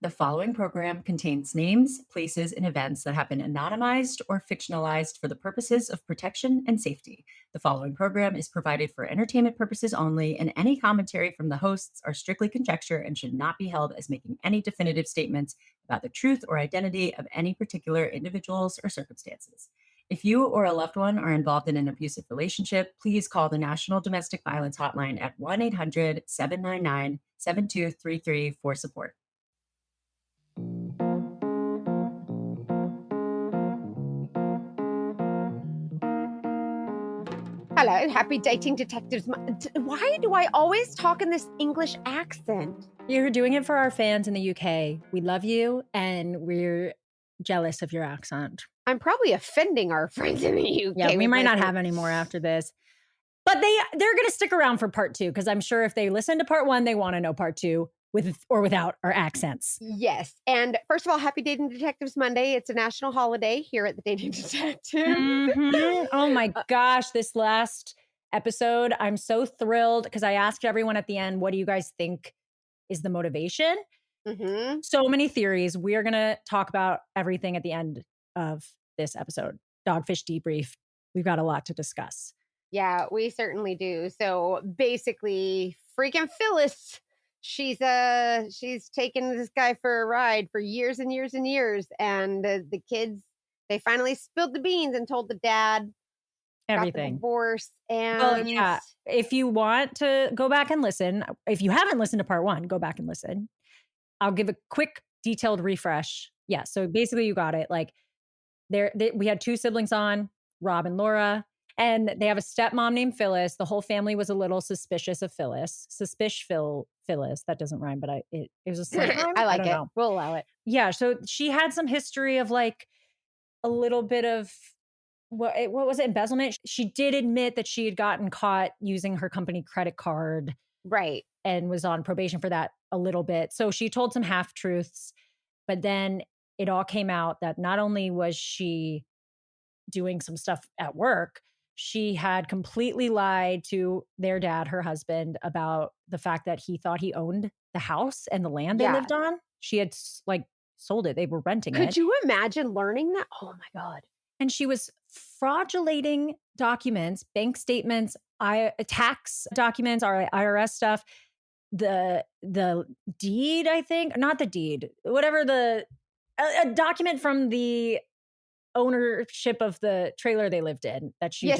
The following program contains names, places, and events that have been anonymized or fictionalized for the purposes of protection and safety. The following program is provided for entertainment purposes only, and any commentary from the hosts are strictly conjecture and should not be held as making any definitive statements about the truth or identity of any particular individuals or circumstances. If you or a loved one are involved in an abusive relationship, please call the National Domestic Violence Hotline at 1-800-799-7233 for support. Hello, happy dating detectives. Why do I always talk in this English accent? You're doing it for our fans in the UK. We love you and we're jealous of your accent. I'm probably offending our friends in the UK. Yeah, we might not have any more after this. But they're going to stick around for part 2 because I'm sure if they listen to part 1, they want to know part 2 with or without our accents. Yes. And first of all, happy Dating Detectives Monday. It's a national holiday here at the Dating Detective. Mm-hmm. Oh my gosh, this last episode, I'm so thrilled because I asked everyone at the end, what do you guys think is the motivation? Mm-hmm. So many theories. We are going to talk about everything at the end of this episode. Dogfish debrief. We've got a lot to discuss. Yeah, we certainly do. So basically, freaking Phyllis, she's taken this guy for a ride for years and years and years, and the kids, they finally spilled the beans and told the dad everything. Got the divorce. And well, yeah, if you want to go back and listen, if you haven't listened to part 1, go back and listen. I'll give a quick detailed refresh. Yeah, so basically you got it. Like we had 2 siblings on, Rob and Laura. And they have a stepmom named Phyllis. The whole family was a little suspicious of Phyllis. Phyllis. That doesn't rhyme, but it was a slang. I like don't it. know. We'll allow it. Yeah. So she had some history of like a little bit of what was it? Embezzlement. She did admit that she had gotten caught using her company credit card. Right. And was on probation for that a little bit. So she told some half truths, but then it all came out that not only was she doing some stuff at work, she had completely lied to their dad, her husband, about the fact that he thought he owned the house and the land they lived on. She had like sold it. They were renting it. Could you imagine learning that? Oh my God. And she was fraudulating documents, bank statements, tax documents, our IRS stuff, the deed, I think, not the deed, whatever a document from the ownership of the trailer they lived in that she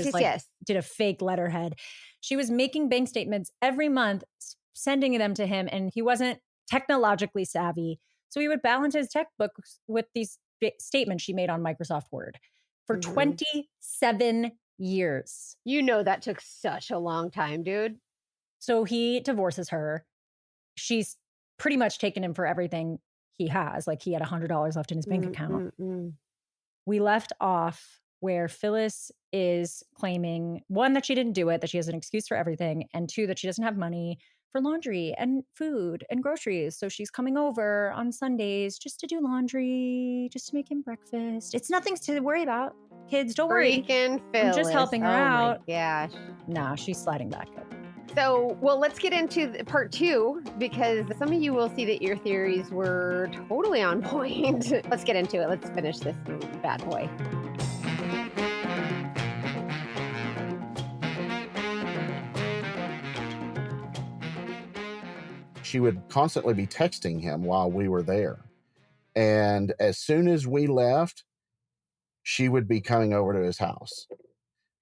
did a fake letterhead. She was making bank statements every month, sending them to him, and he wasn't technologically savvy. So he would balance his textbooks with these statements she made on Microsoft Word for 27 years. You know that took such a long time, dude. So he divorces her. She's pretty much taken him for everything he has. Like he had $100 left in his bank account. We left off where Phyllis is claiming, 1, that she didn't do it, that she has an excuse for everything, and 2, that she doesn't have money for laundry and food and groceries. So she's coming over on Sundays just to do laundry, just to make him breakfast. It's nothing to worry about. Kids, don't worry. Freaking Phyllis. I'm just helping her out. Oh my gosh. No, she's sliding back up. So, well, let's get into part 2 because some of you will see that your theories were totally on point. Let's get into it. Let's finish this bad boy. She would constantly be texting him while we were there. And as soon as we left, she would be coming over to his house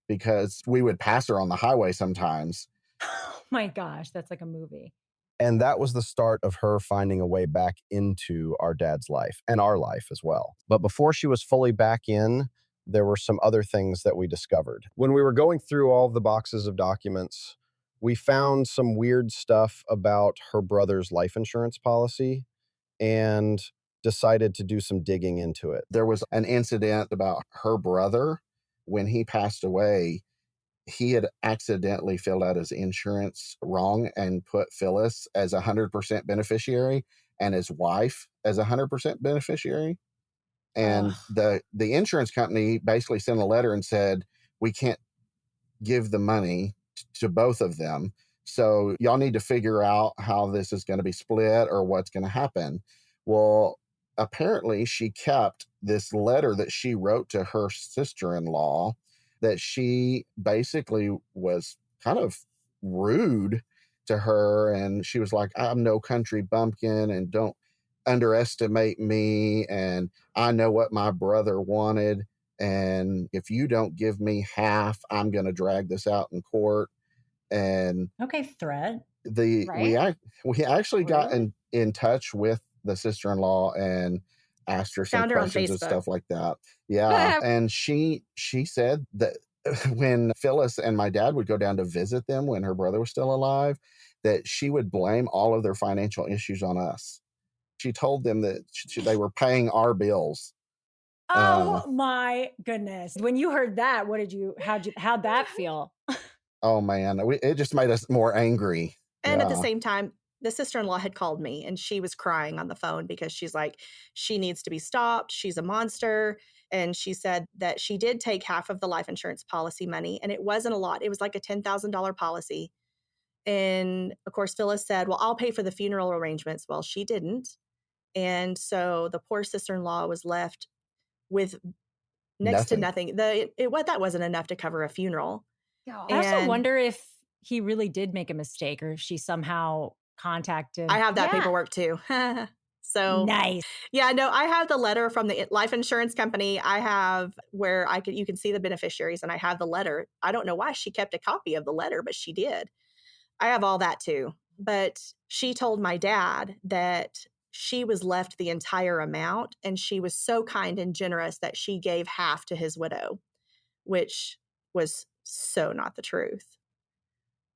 because we would pass her on the highway sometimes. Oh my gosh, that's like a movie. And that was the start of her finding a way back into our dad's life and our life as well. But before she was fully back in, there were some other things that we discovered. When we were going through all of the boxes of documents, we found some weird stuff about her brother's life insurance policy and decided to do some digging into it. There was an incident about her brother. When he passed away, he had accidentally filled out his insurance wrong and put Phyllis as 100% beneficiary and his wife as 100% beneficiary. And the insurance company basically sent a letter and said, we can't give the money to both of them. So y'all need to figure out how this is going to be split or what's going to happen. Well, apparently she kept this letter that she wrote to her sister-in-law that she basically was kind of rude to her. And she was like, I'm no country bumpkin and don't underestimate me. And I know what my brother wanted. And if you don't give me half, I'm going to drag this out in court. And Okay, threat. Right? we actually got Really? in touch with the sister-in-law and asked her some Found her on questions and Facebook. stuff like that. Yeah. And she said that when Phyllis and my dad would go down to visit them when her brother was still alive, that she would blame all of their financial issues on us. She told them that they were paying our bills. Oh my goodness. When you heard that, how'd that feel? Oh man, it just made us more angry. And at the Yeah. same time, the sister-in-law had called me and she was crying on the phone because she's like, she needs to be stopped. She's a monster. And she said that she did take half of the life insurance policy money, and it wasn't a lot. It was like a $10,000 policy. And of course, Phyllis said, well, I'll pay for the funeral arrangements. Well, she didn't. And so the poor sister-in-law was left with next to nothing. That wasn't enough to cover a funeral. I also wonder if he really did make a mistake or if she somehow contacted. I have that paperwork too. So nice. Yeah, no, I have the letter from the life insurance company. I have where you can see the beneficiaries, and I have the letter. I don't know why she kept a copy of the letter, but she did. I have all that too. But she told my dad that she was left the entire amount, and she was so kind and generous that she gave half to his widow, which was so not the truth.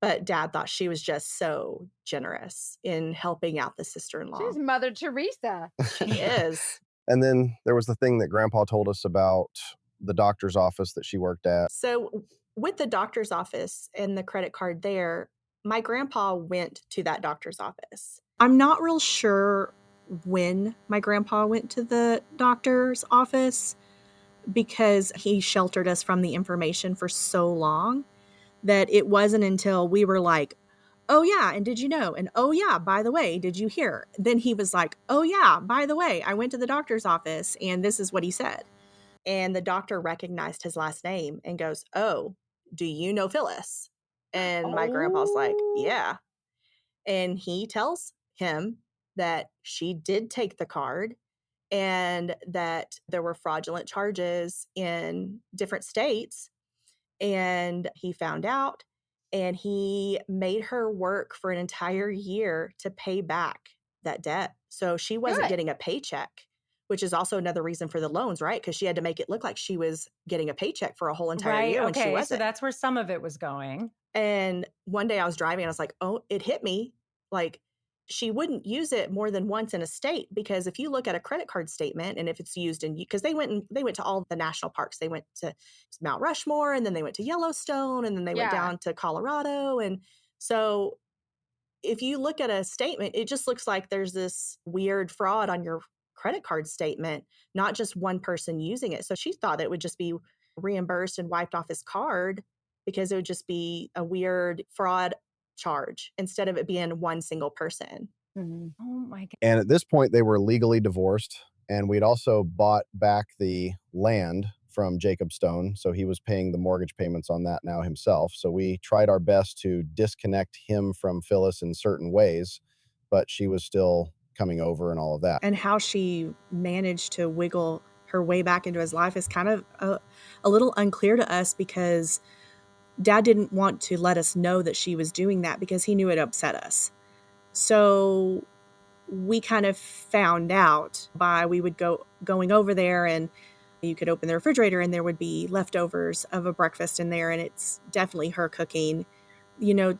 But Dad thought she was just so generous in helping out the sister-in-law. She's Mother Teresa. She is. And then there was the thing that Grandpa told us about the doctor's office that she worked at. So with the doctor's office and the credit card there, my grandpa went to that doctor's office. I'm not real sure when my grandpa went to the doctor's office because he sheltered us from the information for so long that it wasn't until we were like, oh yeah, and did you know? And oh yeah, by the way, did you hear? Then he was like, oh yeah, by the way, I went to the doctor's office and this is what he said. And the doctor recognized his last name and goes, oh, do you know Phyllis? And my grandpa's like, yeah. And he tells him that she did take the card and that there were fraudulent charges in different states. And he found out, and he made her work for an entire year to pay back that debt. So she wasn't getting a paycheck, which is also another reason for the loans, right? Because she had to make it look like she was getting a paycheck for a whole entire year when she wasn't. So that's where some of it was going. And one day I was driving and I was like, oh, it hit me. Like, she wouldn't use it more than once in a state, because if you look at a credit card statement and if it's used in, because they went to all the national parks. They went to Mount Rushmore, and then they went to Yellowstone, and then they went down to Colorado. And so if you look at a statement, it just looks like there's this weird fraud on your credit card statement, not just one person using it. So she thought it would just be reimbursed and wiped off his card because it would just be a weird fraud charge instead of it being one single person. Mm-hmm. Oh my God. And at this point, they were legally divorced, and we'd also bought back the land from Jacob Stone. So he was paying the mortgage payments on that now himself. So we tried our best to disconnect him from Phyllis in certain ways, but she was still coming over and all of that. And how she managed to wiggle her way back into his life is kind of a little unclear to us, because Dad didn't want to let us know that she was doing that because he knew it upset us. So we kind of found out we would going over there, and you could open the refrigerator and there would be leftovers of a breakfast in there, and it's definitely her cooking. You know,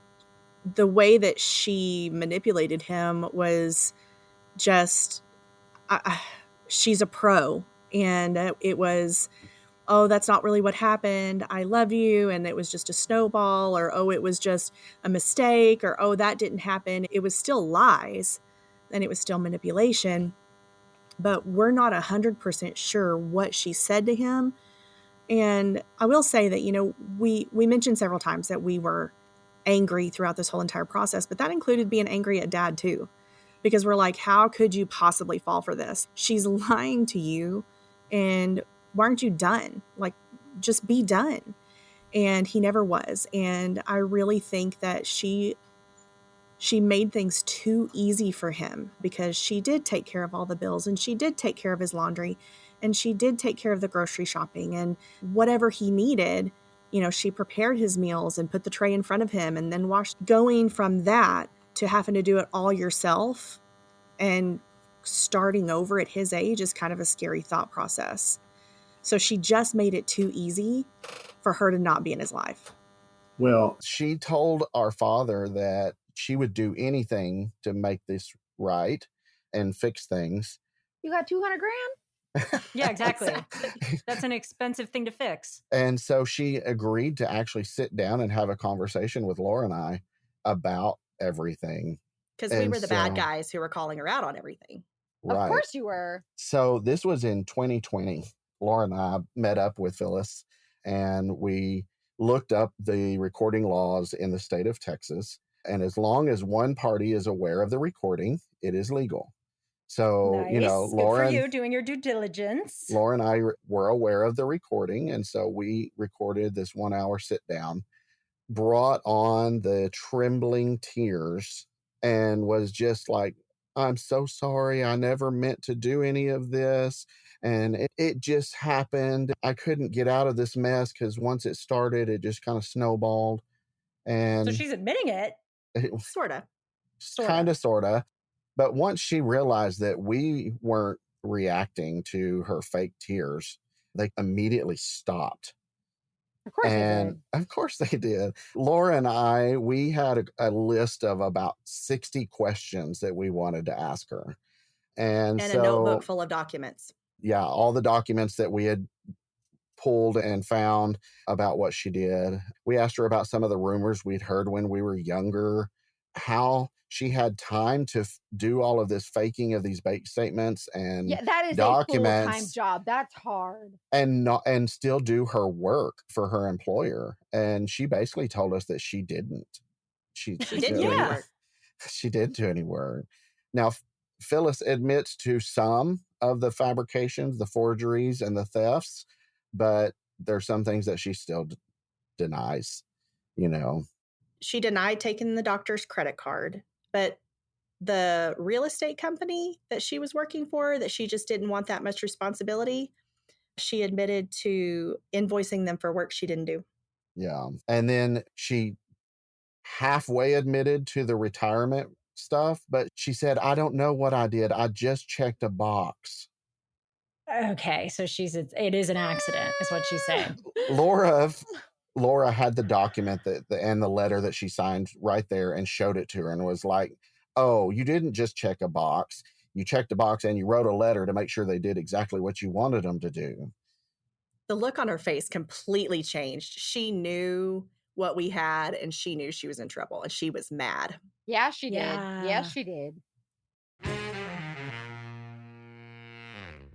the way that she manipulated him was just, she's a pro. And it was, oh, that's not really what happened. I love you. And it was just a snowball, or, oh, it was just a mistake, or, oh, that didn't happen. It was still lies and it was still manipulation, but we're not 100% sure what she said to him. And I will say that, you know, we mentioned several times that we were angry throughout this whole entire process, but that included being angry at Dad too. because we're like, how could you possibly fall for this? She's lying to you, and why aren't you done? Like, just be done. And he never was. And I really think that she made things too easy for him, because she did take care of all the bills, and she did take care of his laundry, and she did take care of the grocery shopping, and whatever he needed, she prepared his meals and put the tray in front of him and then washed. Going from that to having to do it all yourself and starting over at his age is kind of a scary thought process. So she just made it too easy for her to not be in his life. Well, she told our father that she would do anything to make this right and fix things. You got 200 grand? Yeah, exactly. That's an expensive thing to fix. And so she agreed to actually sit down and have a conversation with Laura and I about everything. Because we were the bad guys who were calling her out on everything. Right. Of course you were. So this was in 2020. Laura and I met up with Phyllis, and we looked up the recording laws in the state of Texas. And as long as one party is aware of the recording, it is legal. So, Nice. Laura, good for you doing your due diligence. Laura and I were aware of the recording. And so we recorded this 1 hour sit down, brought on the trembling tears, and was just like, I'm so sorry. I never meant to do any of this. And it just happened. I couldn't get out of this mess because once it started, it just kind of snowballed. And so she's admitting it. Sort of. Sort of. But once she realized that we weren't reacting to her fake tears, they immediately stopped. Of course they did. Of course they did. Laura and I, we had a list of about 60 questions that we wanted to ask her. And a notebook full of documents. Yeah, all the documents that we had pulled and found about what she did. We asked her about some of the rumors we'd heard when we were younger, how she had time to do all of this faking of these bank statements and that is documents, a full-time job. That's hard. And still do her work for her employer. And she basically told us that she didn't. She didn't do any work. She didn't do any work. Now, Phyllis admits to some of the fabrications, the forgeries, and the thefts, but there's some things that she still denies, She denied taking the doctor's credit card, but the real estate company that she was working for, that she just didn't want that much responsibility, she admitted to invoicing them for work she didn't do. Yeah. And then she halfway admitted to the retirement stuff, but she said, I don't know what I did. I just checked a box. Okay, so it is an accident, is what she's saying. Laura had the document and the letter that she signed right there and showed it to her and was like, oh, you didn't just check a box. You checked a box and you wrote a letter to make sure they did exactly what you wanted them to do. The look on her face completely changed. She knew what we had, and she knew she was in trouble, and she was mad. Yeah, she did. Yes, she did.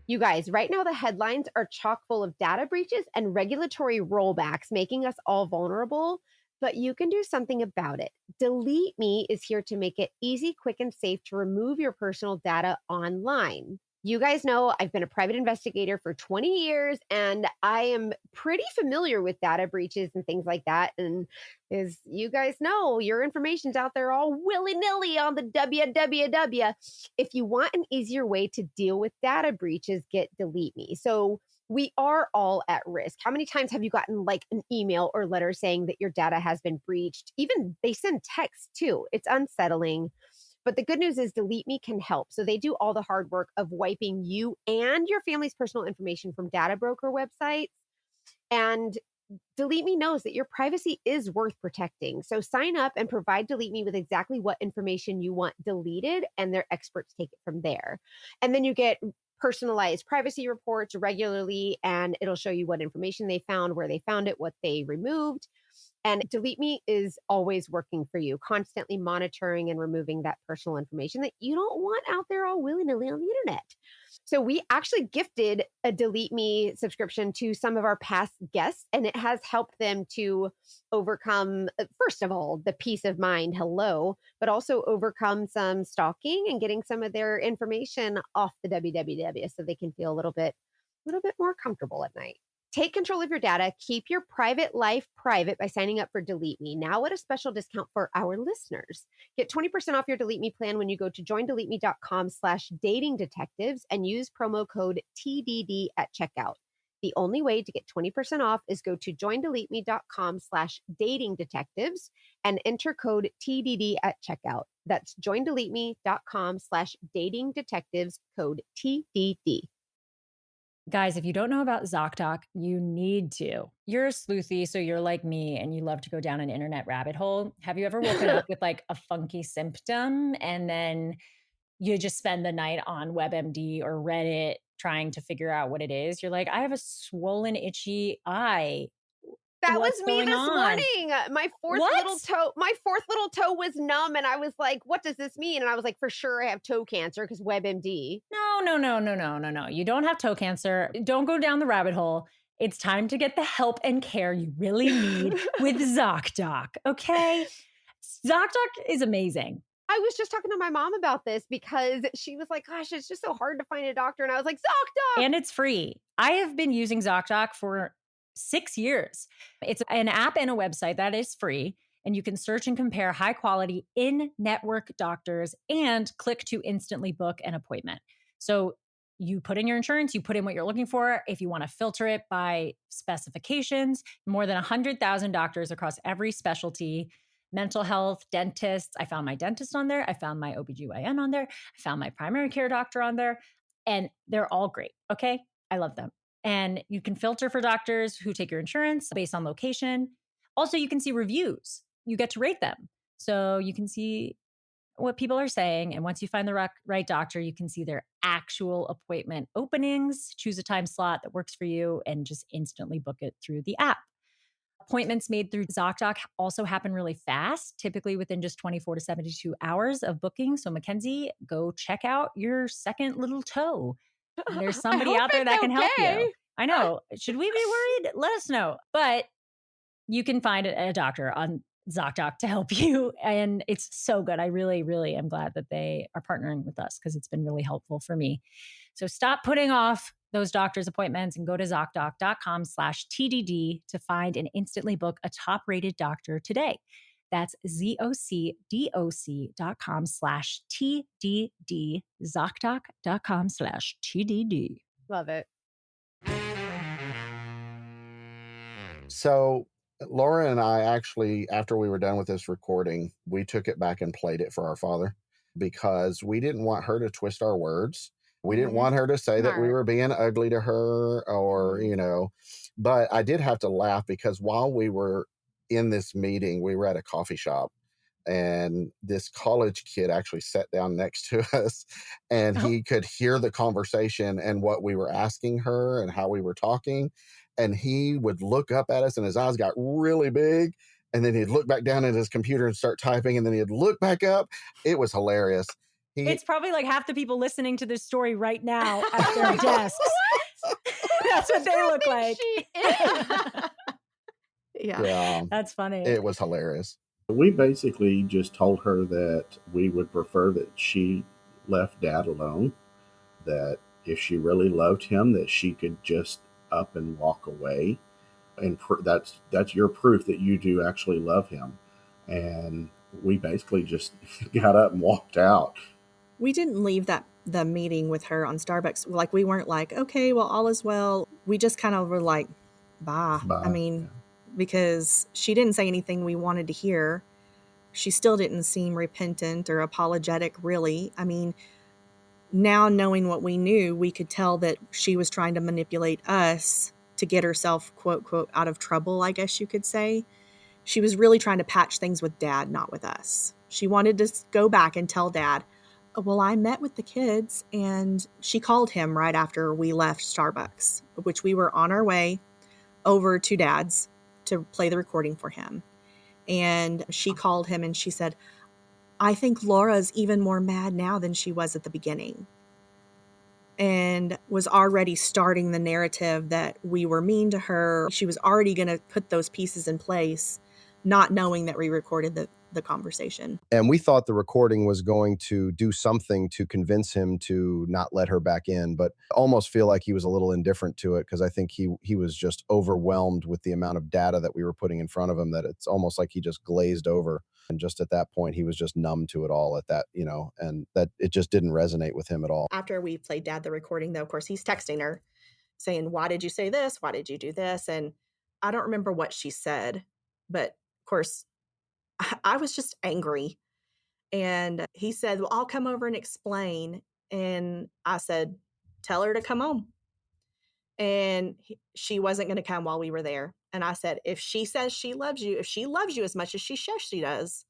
You guys, right now the headlines are chock full of data breaches and regulatory rollbacks, making us all vulnerable, but you can do something about it. Delete Me is here to make it easy, quick, and safe to remove your personal data online. You guys know I've been a private investigator for 20 years, and I am pretty familiar with data breaches and things like that. And as you guys know, your information's out there all willy-nilly on the www. If you want an easier way to deal with data breaches, get Delete Me. So we are all at risk. How many times have you gotten like an email or letter saying that your data has been breached? Even they send text too. It's unsettling. But the good news is Delete Me can help. So they do all the hard work of wiping you and your family's personal information from data broker websites. And Delete Me knows that your privacy is worth protecting. So sign up and provide Delete Me with exactly what information you want deleted, and their experts take it from there. And then you get personalized privacy reports regularly, and it'll show you what information they found, where they found it, what they removed. And Delete Me is always working for you, constantly monitoring and removing that personal information that you don't want out there all willy-nilly on the internet. So we actually gifted a Delete Me subscription to some of our past guests, and it has helped them to overcome, first of all, the peace of mind, hello, but also overcome some stalking and getting some of their information off the www so they can feel a little bit more comfortable at night. Take control of your data. Keep your private life private by signing up for Delete Me, now at a special discount for our listeners. Get 20% off your Delete Me plan when you go to joindeleteme.com/datingdetectives and use promo code TDD at checkout. The only way to get 20% off is go to joindeleteme.com/datingdetectives and enter code TDD at checkout. That's joindeleteme.com/datingdetectives, code TDD. Guys, if you don't know about ZocDoc, you need to. You're a sleuthy, so you're like me and you love to go down an internet rabbit hole. Have you ever woken up with like a funky symptom and then you just spend the night on WebMD or Reddit trying to figure out what it is? You're like, I have a swollen, itchy eye. That What's was me going this on? morning. My fourth What? little toe was numb, and I was like, "What does this mean?" And I was like, "For sure, I have toe cancer because WebMD." No. You don't have toe cancer. Don't go down the rabbit hole. It's time to get the help and care you really need with ZocDoc, okay? ZocDoc is amazing. I was just talking to my mom about this because she was like, "Gosh, it's just so hard to find a doctor," and I was like, "ZocDoc!" And it's free. I have been using ZocDoc for 6 years. It's an app and a website that is free, and you can search and compare high quality in-network doctors and click to instantly book an appointment. So you put in your insurance, you put in what you're looking for. If you want to filter it by specifications, more than 100,000 doctors across every specialty, mental health, dentists. I found my dentist on there. I found my OBGYN on there. I found my primary care doctor on there, and they're all great. Okay. I love them. And you can filter for doctors who take your insurance based on location. Also, you can see reviews. You get to rate them. So you can see what people are saying. And once you find the right doctor, you can see their actual appointment openings, choose a time slot that works for you, and just instantly book it through the app. Appointments made through ZocDoc also happen really fast, typically within just 24 to 72 hours of booking. So Mackenzie, go check out your second little toe. There's somebody out there that can help you. I know. Should we be worried? Let us know. But you can find a doctor on ZocDoc to help you. And it's so good. I really, really am glad that they are partnering with us because it's been really helpful for me. So stop putting off those doctor's appointments and go to ZocDoc.com/TDD to find and instantly book a top-rated doctor today. That's ZocDoc.com/TDD, ZocDoc.com/TDD. Love it. So Laura and I actually, after we were done with this recording, we took it back and played it for our father because we didn't want her to twist our words. We didn't want her to say that we were being ugly to her or, but I did have to laugh because while we were in this meeting, we were at a coffee shop and this college kid actually sat down next to us and he could hear the conversation and what we were asking her and how we were talking. And he would look up at us and his eyes got really big. And then he'd look back down at his computer and start typing. And then he'd look back up. It was hilarious. It's probably like half the people listening to this story right now at their desks. That's what they look like. Yeah. That's funny. It was hilarious. We basically just told her that we would prefer that she left Dad alone, that if she really loved him, that she could just up and walk away. And that's your proof that you do actually love him. And we basically just got up and walked out. We didn't leave the meeting with her on Starbucks. Like, we weren't like, okay, well, all is well. We just kind of were like, bye. I mean, because she didn't say anything we wanted to hear. She still didn't seem repentant or apologetic, really. I mean, now knowing what we knew, we could tell that she was trying to manipulate us to get herself, quote, quote, out of trouble, I guess you could say. She was really trying to patch things with Dad, not with us. She wanted to go back and tell Dad, well, I met with the kids, and she called him right after we left Starbucks, which we were on our way over to Dad's to play the recording for him. And she called him and she said, I think Laura's even more mad now than she was at the beginning. and was already starting the narrative that we were mean to her. She was already going to put those pieces in place, not knowing that we recorded the conversation. And we thought the recording was going to do something to convince him to not let her back in, but almost feel like he was a little indifferent to it, because I think he was just overwhelmed with the amount of data that we were putting in front of him, that it's almost like he just glazed over. And just at that point, he was just numb to it all at that, and that it just didn't resonate with him at all. After we played Dad the recording, though, of course, he's texting her saying, why did you say this? Why did you do this? And I don't remember what she said, but of course, I was just angry. And he said, well, I'll come over and explain. And I said, tell her to come home. And she wasn't going to come while we were there. And I said, if she says she loves you, if she loves you as much as she says she does,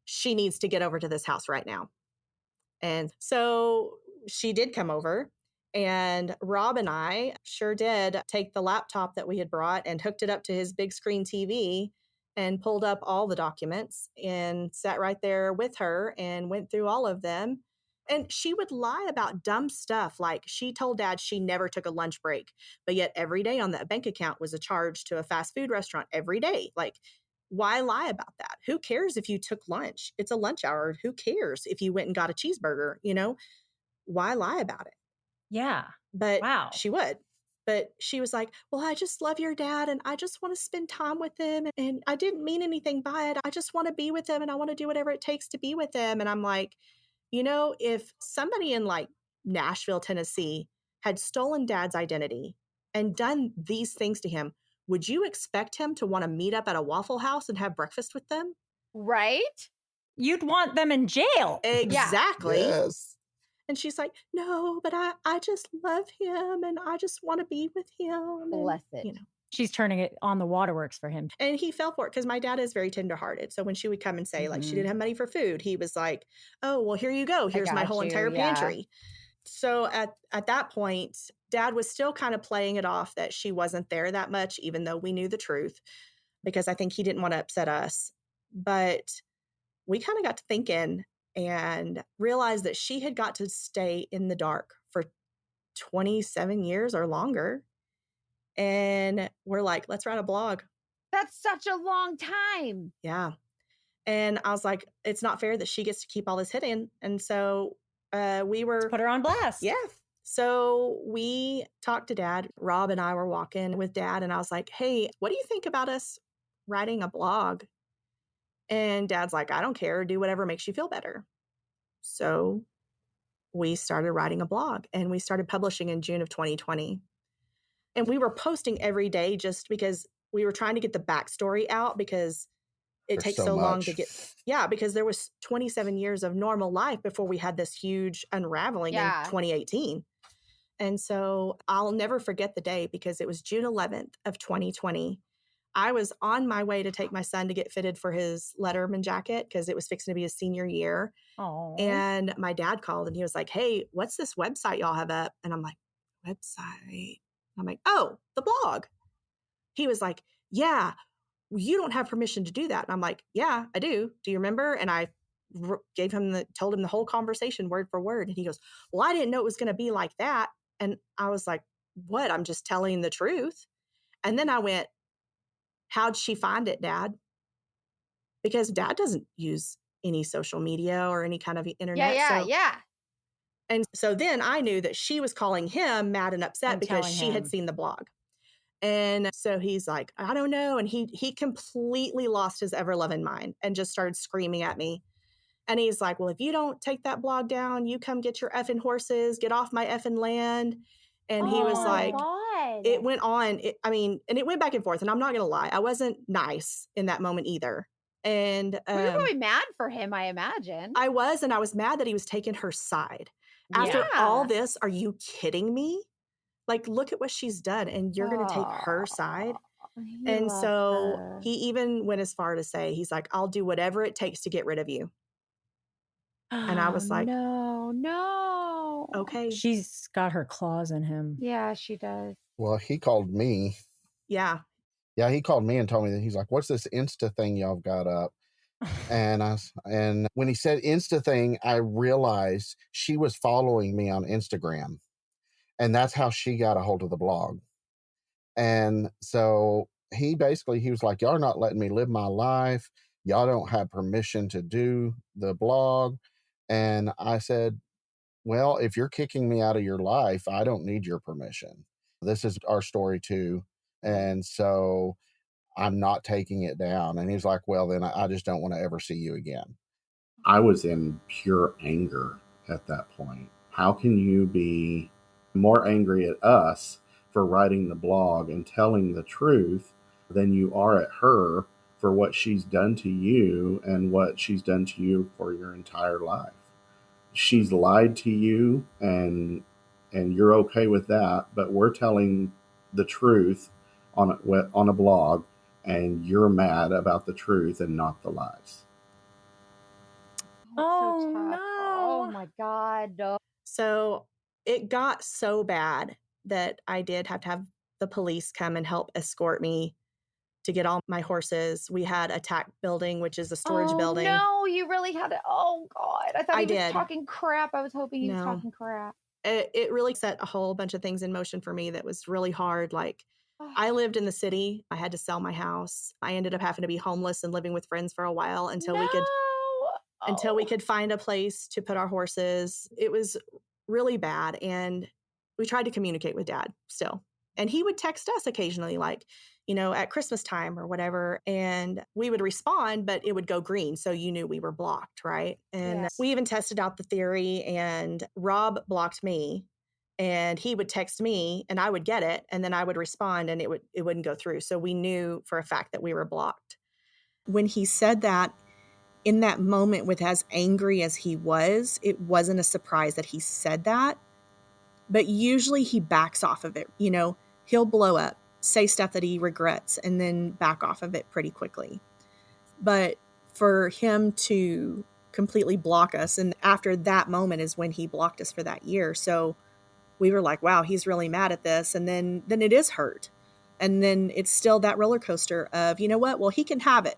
she needs to get over to this house right now. And so she did come over. And Rob and I sure did take the laptop that we had brought and hooked it up to his big screen TV and pulled up all the documents and sat right there with her and went through all of them. And she would lie about dumb stuff, like she told Dad she never took a lunch break, but yet every day on that bank account was a charge to a fast food restaurant every day. Like, why lie about that? Who cares if you took lunch? It's a lunch hour. Who cares if you went and got a cheeseburger? Why lie about it? Yeah. But Wow. she would. But she was like, well, I just love your dad and I just want to spend time with him. And I didn't mean anything by it. I just want to be with him and I want to do whatever it takes to be with him. And I'm like, if somebody in like Nashville, Tennessee had stolen Dad's identity and done these things to him, would you expect him to want to meet up at a Waffle House and have breakfast with them? Right? You'd want them in jail. Exactly. Yes. And she's like, no, but I just love him and I just want to be with him. Bless it. She's turning it on the waterworks for him. And he fell for it because my dad is very tenderhearted. So when she would come and say, like, she didn't have money for food, he was like, oh, well, here you go. Here's my whole entire pantry. So at that point, Dad was still kind of playing it off that she wasn't there that much, even though we knew the truth, because I think he didn't want to upset us. But we kind of got to thinking and realized that she had got to stay in the dark for 27 years or longer. And we're like, let's write a blog. That's such a long time. Yeah. And I was like, it's not fair that she gets to keep all this hidden. And so let's put her on blast. Yeah. So we talked to Dad. Rob and I were walking with Dad. And I was like, hey, what do you think about us writing a blog? And Dad's like, I don't care. Do whatever makes you feel better. So we started writing a blog and we started publishing in June of 2020. And we were posting every day just because we were trying to get the backstory out, because it takes so long to get. Yeah, because there was 27 years of normal life before we had this huge unraveling in 2018. And so I'll never forget the day, because it was June 11th of 2020. I was on my way to take my son to get fitted for his Letterman jacket because it was fixing to be his senior year. Aww. And my dad called and he was like, hey, what's this website y'all have up? And I'm like, website? I'm like, oh, the blog. He was like, yeah, you don't have permission to do that. And I'm like, yeah, I do. Do you remember? And I told him the whole conversation word for word. And he goes, well, I didn't know it was going to be like that. And I was like, what? I'm just telling the truth. And then I went, how'd she find it, Dad? Because Dad doesn't use any social media or any kind of internet. Yeah. And so then I knew that she was calling him mad and upset because she had seen the blog. And so he's like, I don't know. And he completely lost his ever-loving mind and just started screaming at me. And he's like, well, if you don't take that blog down, you come get your effing horses, get off my effing land. And he was like, God. It went on. And it went back and forth. And I'm not going to lie, I wasn't nice in that moment either. And we were probably mad for him, I imagine. I was mad that he was taking her side. After all this, are you kidding me? Like, look at what she's done, and you're going to take her side. And so he even went as far to say, he's like, I'll do whatever it takes to get rid of you. And I was like, no. Okay. She's got her claws in him. Yeah, she does. Well, he called me. Yeah. Yeah, he called me and told me that. He's like, what's this Insta thing y'all got up? And when he said Insta thing, I realized she was following me on Instagram. And that's how she got a hold of the blog. And so he was like, y'all are not letting me live my life. Y'all don't have permission to do the blog. And I said, well, if you're kicking me out of your life, I don't need your permission. This is our story too. And so I'm not taking it down. And he's like, well, then I just don't want to ever see you again. I was in pure anger at that point. How can you be more angry at us for writing the blog and telling the truth than you are at her for what she's done to you and what she's done to you for your entire life? She's lied to you, and you're okay with that, but we're telling the truth on a blog, and you're mad about the truth and not the lies. Oh, So tough. Oh no. my God. No. So it got so bad that I did have to have the police come and help escort me to get all my horses. We had a tack building, which is a storage building. No, you really had to. Oh God. I thought I he was did. talking crap. I was hoping he was No. talking crap. It really set a whole bunch of things in motion for me that was really hard. Like, I lived in the city. I had to sell my house. I ended up having to be homeless and living with friends for a while until we could find a place to put our horses. It was really bad. And we tried to communicate with Dad still. And he would text us occasionally, like, at Christmas time or whatever. And we would respond, but it would go green. So you knew we were blocked, right? And Yes. we even tested out the theory, and Rob blocked me. And he would text me and I would get it. And then I would respond and it wouldn't go through. So we knew for a fact that we were blocked. When he said that, in that moment, with as angry as he was, it wasn't a surprise that he said that. But usually he backs off of it. He'll blow up, say stuff that he regrets, and then back off of it pretty quickly. But for him to completely block us, and after that moment is when he blocked us for that year. So we were like, wow, he's really mad at this. And then it is hurt. And then it's still that roller coaster of, you know what? Well, he can have it.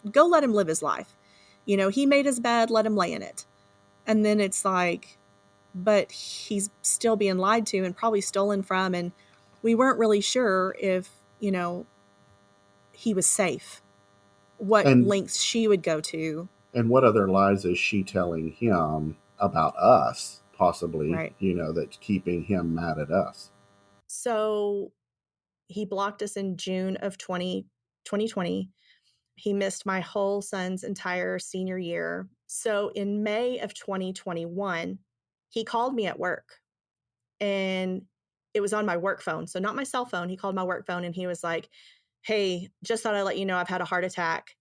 Go let him live his life. He made his bed, let him lay in it. And then it's like, but he's still being lied to and probably stolen from. And we weren't really sure if, he was safe, what lengths she would go to. And what other lies is she telling him about us, possibly, Right. That's keeping him mad at us? So he blocked us in June of 2020. He missed my whole son's entire senior year. So in May of 2021, he called me at work, and it was on my work phone. So not my cell phone. He called my work phone and he was like, hey, just thought I'd let you know I've had a heart attack.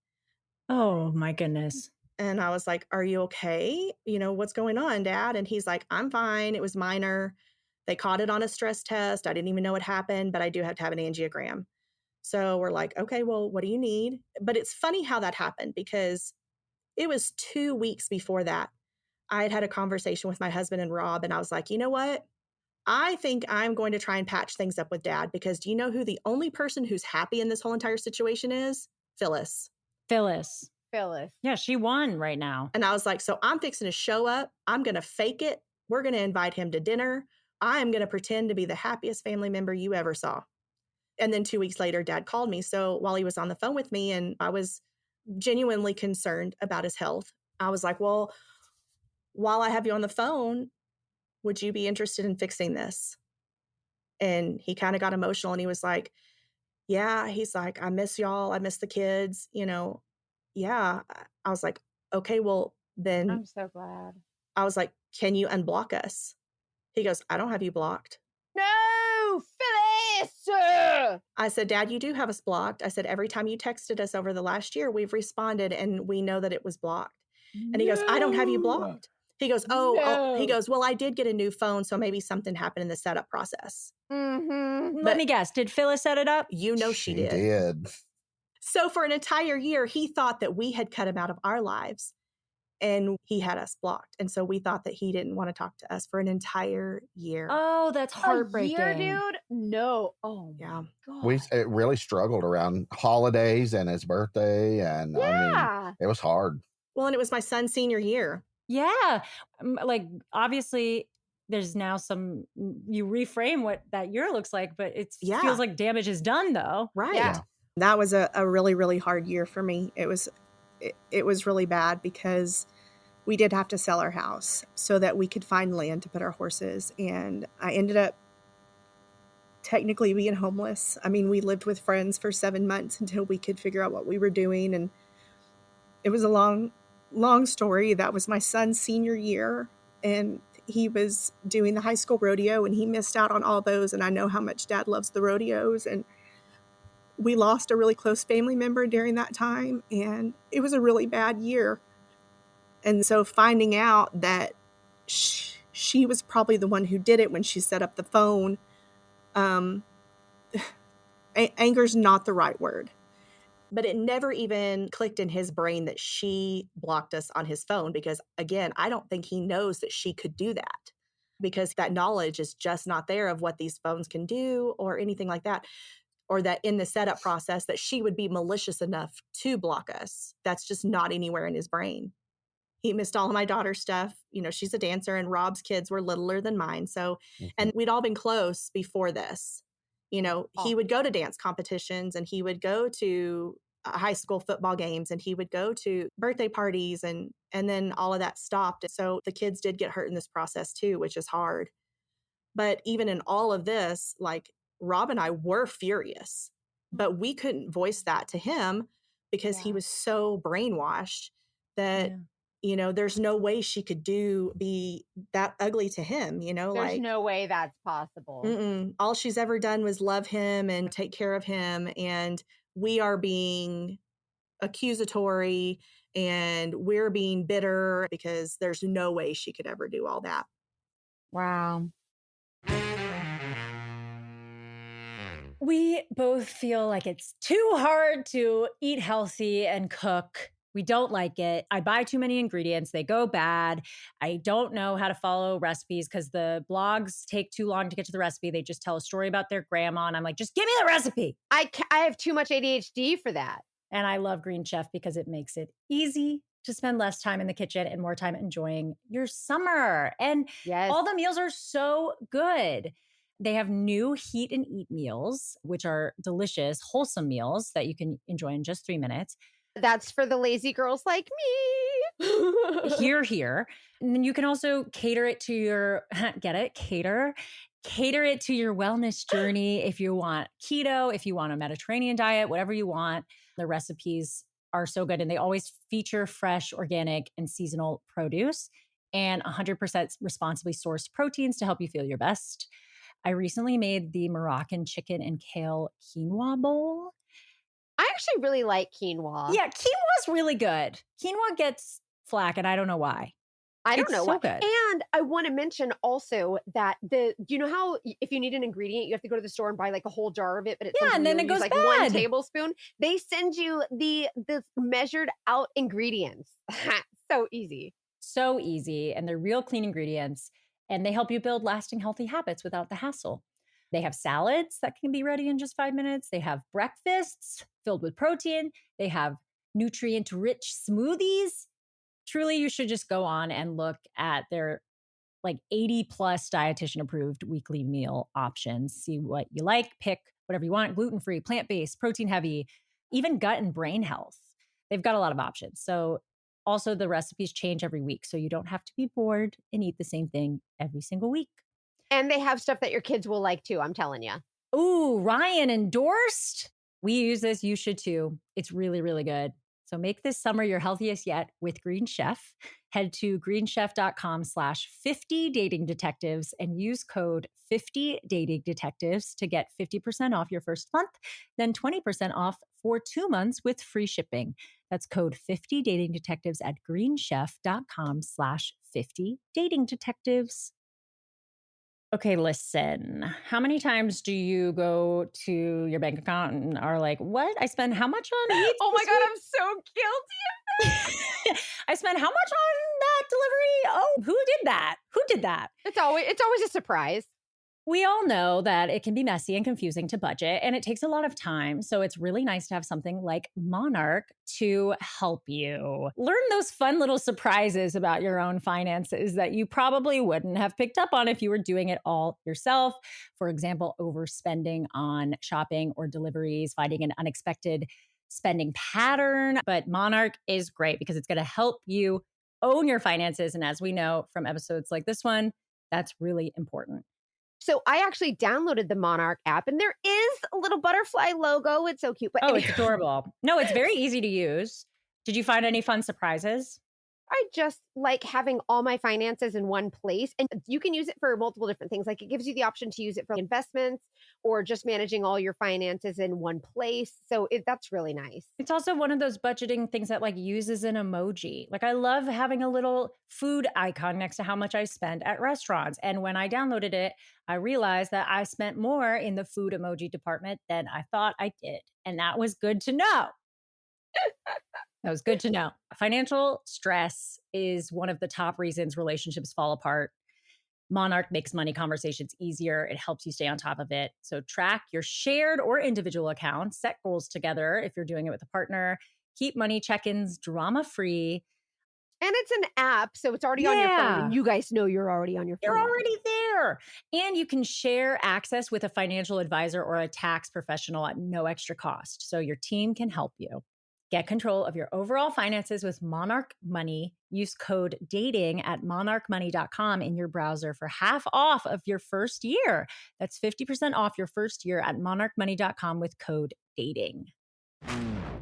Oh my goodness. And I was like, are you okay? What's going on, Dad? And he's like, I'm fine. It was minor. They caught it on a stress test. I didn't even know what happened, but I do have to have an angiogram. So we're like, okay, well, what do you need? But it's funny how that happened, because it was 2 weeks before that. I had a conversation with my husband and Rob, and I was like, you know what? I think I'm going to try and patch things up with Dad, because do you know who the only person who's happy in this whole entire situation is? Phyllis. Yeah, she won right now. And I was like, so I'm fixing to show up. I'm going to fake it. We're going to invite him to dinner. I am going to pretend to be the happiest family member you ever saw. And then 2 weeks later, Dad called me. So while he was on the phone with me, and I was genuinely concerned about his health, I was like, well, while I have you on the phone, would you be interested in fixing this? And he kind of got emotional, and he was like, yeah. He's like, I miss y'all. I miss the kids, Yeah. I was like, okay, well, then I'm so glad. I was like, can you unblock us? He goes, I don't have you blocked. No, Phyllis! I said, Dad, you do have us blocked. I said, every time you texted us over the last year, we've responded and we know that it was blocked. And he goes, I don't have you blocked. He goes, he goes, well, I did get a new phone, so maybe something happened in the setup process. Mm-hmm. Let me guess. Did Phyllis set it up? She did. So for an entire year, he thought that we had cut him out of our lives, and he had us blocked. And so we thought that he didn't want to talk to us for an entire year. Oh, that's heartbreaking. A year, dude? No. Oh, yeah. God. It really struggled around holidays and his birthday. And I mean, it was hard. Well, and it was my son's senior year. Yeah. Like, obviously, there's now you reframe what that year looks like, but it Yeah. feels like damage is done though. Right. Yeah. That was a really, really hard year for me. It was really bad because we did have to sell our house so that we could find land to put our horses. And I ended up technically being homeless. I mean, we lived with friends for 7 months until we could figure out what we were doing. And it was a long, long story. That was my son's senior year. And he was doing the high school rodeo and he missed out on all those. And I know how much Dad loves the rodeos. And we lost a really close family member during that time. And it was a really bad year. And so finding out that she was probably the one who did it when she set up the phone, anger's not the right word. But it never even clicked in his brain that she blocked us on his phone because, again, I don't think he knows that she could do that because that knowledge is just not there of what these phones can do or anything like that, or that in the setup process that she would be malicious enough to block us. That's just not anywhere in his brain. He missed all of my daughter's stuff. You know, she's a dancer and Rob's kids were littler than mine. So, and we'd all been close before this. You know, he would go to dance competitions and he would go to high school football games and he would go to birthday parties and then all of that stopped. So the kids did get hurt in this process too, which is hard. But even in all of this, like Rob and I were furious, but we couldn't voice that to him because he was so brainwashed that, you know, there's no way she could be that ugly to him, you know, There's no way that's possible. All she's ever done was love him and take care of him. And we are being accusatory and we're being bitter because there's no way she could ever do all that. Wow. We both feel like it's too hard to eat healthy and cook. We don't like it. I buy too many ingredients. They go bad. I don't know how to follow recipes because the blogs take too long to get to the recipe. They just tell a story about their grandma. And I'm like, just give me the recipe. I have too much ADHD for that. And I love Green Chef because it makes it easy to spend less time in the kitchen and more time enjoying your summer. And all the meals are so good. They have new heat and eat meals, which are delicious, wholesome meals that you can enjoy in just 3 minutes. That's for the lazy girls like me. Here. And then you can also cater it to your, cater it to your wellness journey. If you want keto, if you want a Mediterranean diet, whatever you want, the recipes are so good. And they always feature fresh, organic, and seasonal produce and 100% responsibly sourced proteins to help you feel your best. I recently made the Moroccan chicken and kale quinoa bowl. I actually really like quinoa. Yeah, quinoa's really good. Quinoa gets flack, and I don't know why. I don't know so why. Good. And I want to mention also that you know how if you need an ingredient, you have to go to the store and buy like a whole jar of it, but and then it goes like bad. 1 tablespoon. They send you the measured out ingredients. So easy. So easy. And they're real clean ingredients. And they help you build lasting healthy habits without the hassle. They have salads that can be ready in just 5 minutes. They have breakfasts filled with protein. They have nutrient-rich smoothies. Truly, you should just go on and look at their like 80 plus dietitian approved weekly meal options. See what you like, pick whatever you want, gluten-free, plant-based, protein heavy, even gut and brain health. They've got a lot of options. So also the recipes change every week. So you don't have to be bored and eat the same thing every single week. And they have stuff that your kids will like too, I'm telling you. Ooh, Ryan endorsed. We use this. You should too. It's really, really good. So make this summer your healthiest yet with Green Chef. Head to greenchef.com/50datingdetectives and use code 50datingdetectives to get 50% off your first month, then 20% off for 2 months with free shipping. That's code 50datingdetectives at greenchef.com/50datingdetectives. Okay, listen. How many times do you go to your bank account and are like, what? I spend how much on each? Oh my God, I'm so guilty. I spent how much on that delivery? Oh, who did that? Who did that? It's always a surprise. We all know that it can be messy and confusing to budget, and it takes a lot of time. So it's really nice to have something like Monarch to help you learn those fun little surprises about your own finances that you probably wouldn't have picked up on if you were doing it all yourself. For example, overspending on shopping or deliveries, finding an unexpected spending pattern. But Monarch is great because it's going to help you own your finances. And as we know from episodes like this one, that's really important. So I actually downloaded the Monarch app, and there is a little butterfly logo. It's so cute. But It's adorable. No, it's very easy to use. Did you find any fun surprises? I just like having all my finances in one place, and you can use it for multiple different things. Like it gives you the option to use it for investments or just managing all your finances in one place. So that's really nice. It's also one of those budgeting things that like uses an emoji. Like I love having a little food icon next to how much I spend at restaurants. And when I downloaded it, I realized that I spent more in the food emoji department than I thought I did. And that was good to know. That was good to know. Financial stress is one of the top reasons relationships fall apart. Monarch makes money conversations easier. It helps you stay on top of it. So track your shared or individual accounts, set goals together if you're doing it with a partner, keep money check-ins drama-free. And it's an app, so it's already on your phone. And you guys know you're already on your phone. You're already there. And you can share access with a financial advisor or a tax professional at no extra cost. So your team can help you. Get control of your overall finances with Monarch Money. Use code DATING at monarchmoney.com in your browser for half off of your first year. That's 50% off your first year at monarchmoney.com with code DATING.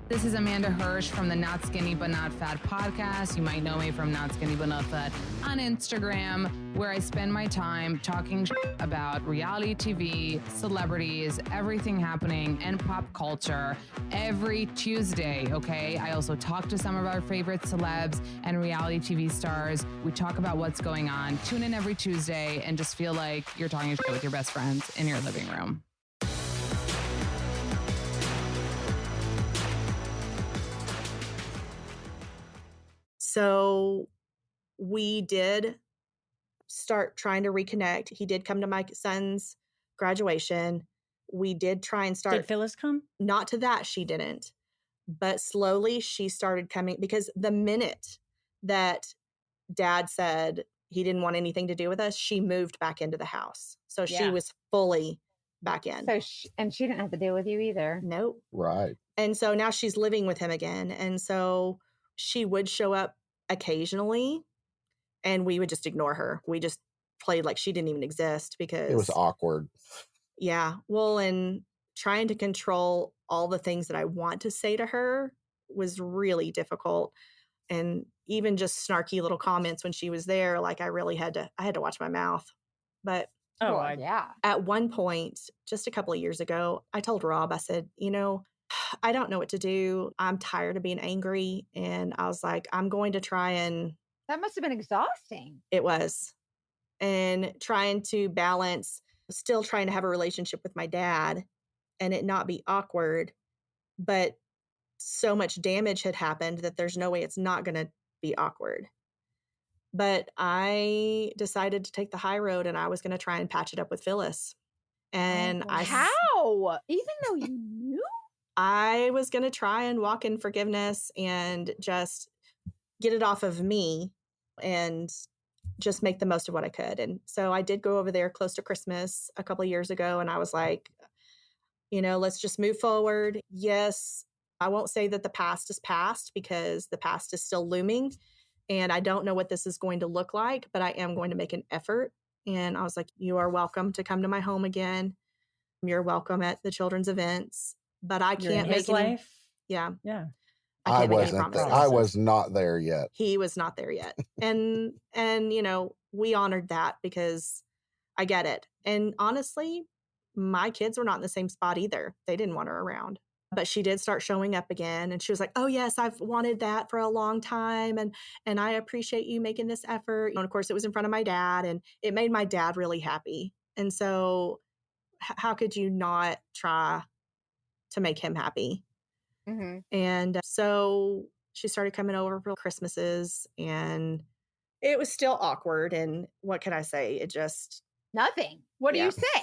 This is Amanda Hirsch from the Not Skinny But Not Fat podcast. You might know me from Not Skinny But Not Fat on Instagram, where I spend my time talking about reality TV, celebrities, everything happening in pop culture every Tuesday, okay? I also talk to some of our favorite celebs and reality TV stars. We talk about what's going on. Tune in every Tuesday and just feel like you're talking shit with your best friends in your living room. So we did start trying to reconnect. He did come to my son's graduation. We did try and start. Did Phyllis come? Not to that, she didn't. But slowly she started coming, because the minute that Dad said he didn't want anything to do with us, she moved back into the house. So she was fully back in. So she didn't have to deal with you either. Nope. Right. And so now she's living with him again. And so she would show up occasionally, and we would just ignore her. We just played like she didn't even exist, because It was awkward. Yeah. Well, and trying to control all the things that I want to say to her was really difficult. And even just snarky little comments when she was there, like I had to watch my mouth. But yeah. At one point, just a couple of years ago, I told Rob, I said, I don't know what to do. I'm tired of being angry. And I was like, I'm going to try and... That must have been exhausting. It was. And trying to balance, still trying to have a relationship with my dad and it not be awkward. But so much damage had happened that there's no way it's not going to be awkward. But I decided to take the high road, and I was going to try and patch it up with Phyllis. And How? Even though you knew? I was going to try and walk in forgiveness and just get it off of me and just make the most of what I could. And so I did go over there close to Christmas a couple of years ago, and I was like, let's just move forward. Yes, I won't say that the past is past, because the past is still looming, and I don't know what this is going to look like, but I am going to make an effort. And I was like, you are welcome to come to my home again. You're welcome at the children's events. But I can't make his life. Yeah. I can't make any wasn't there. promises. I was not there yet. He was not there yet. And we honored that, because I get it. And honestly, my kids were not in the same spot either. They didn't want her around. But she did start showing up again, and she was like, oh yes, I've wanted that for a long time, and I appreciate you making this effort. And of course, it was in front of my dad, and it made my dad really happy. And so how could you not try to make him happy? Mm-hmm. And so she started coming over for Christmases, and it was still awkward. And what can I say? It just Nothing. What do Yeah. you say?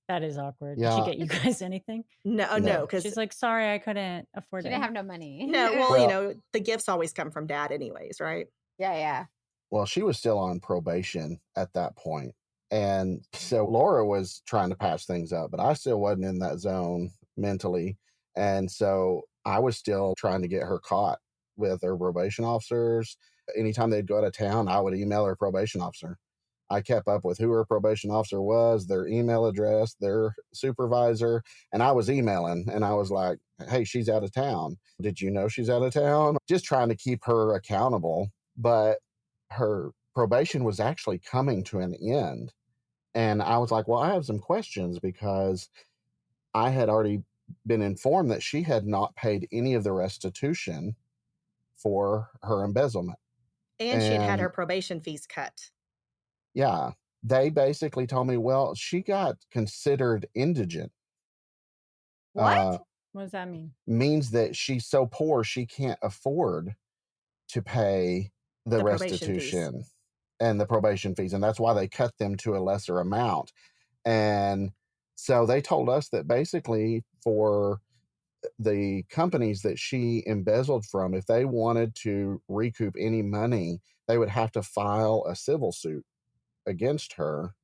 That is awkward. Yeah. Did she get you guys anything? No, No. because She's like, sorry, I couldn't afford She it. didn't have no money. no, well, Well- the gifts always come from dad anyways, right? Yeah. Well, she was still on probation at that point. And so Laura was trying to patch things up, but I still wasn't in that zone mentally. And so I was still trying to get her caught with her probation officers. Anytime they'd go out of town, I would email her probation officer. I kept up with who her probation officer was, their email address, their supervisor, and I was emailing and I was like, hey, she's out of town. Did you know she's out of town? Just trying to keep her accountable. But her probation was actually coming to an end. And I was like, well, I have some questions because I had already been informed that she had not paid any of the restitution for her embezzlement. And she had had And- her probation fees cut. Yeah. They basically told me, well, she got considered indigent. What? What does that mean? Means that she's so poor she can't afford to pay the probation restitution and the probation fees. And that's why they cut them to a lesser amount. And so they told us that basically for the companies that she embezzled from, if they wanted to recoup any money, they would have to file a civil suit against her,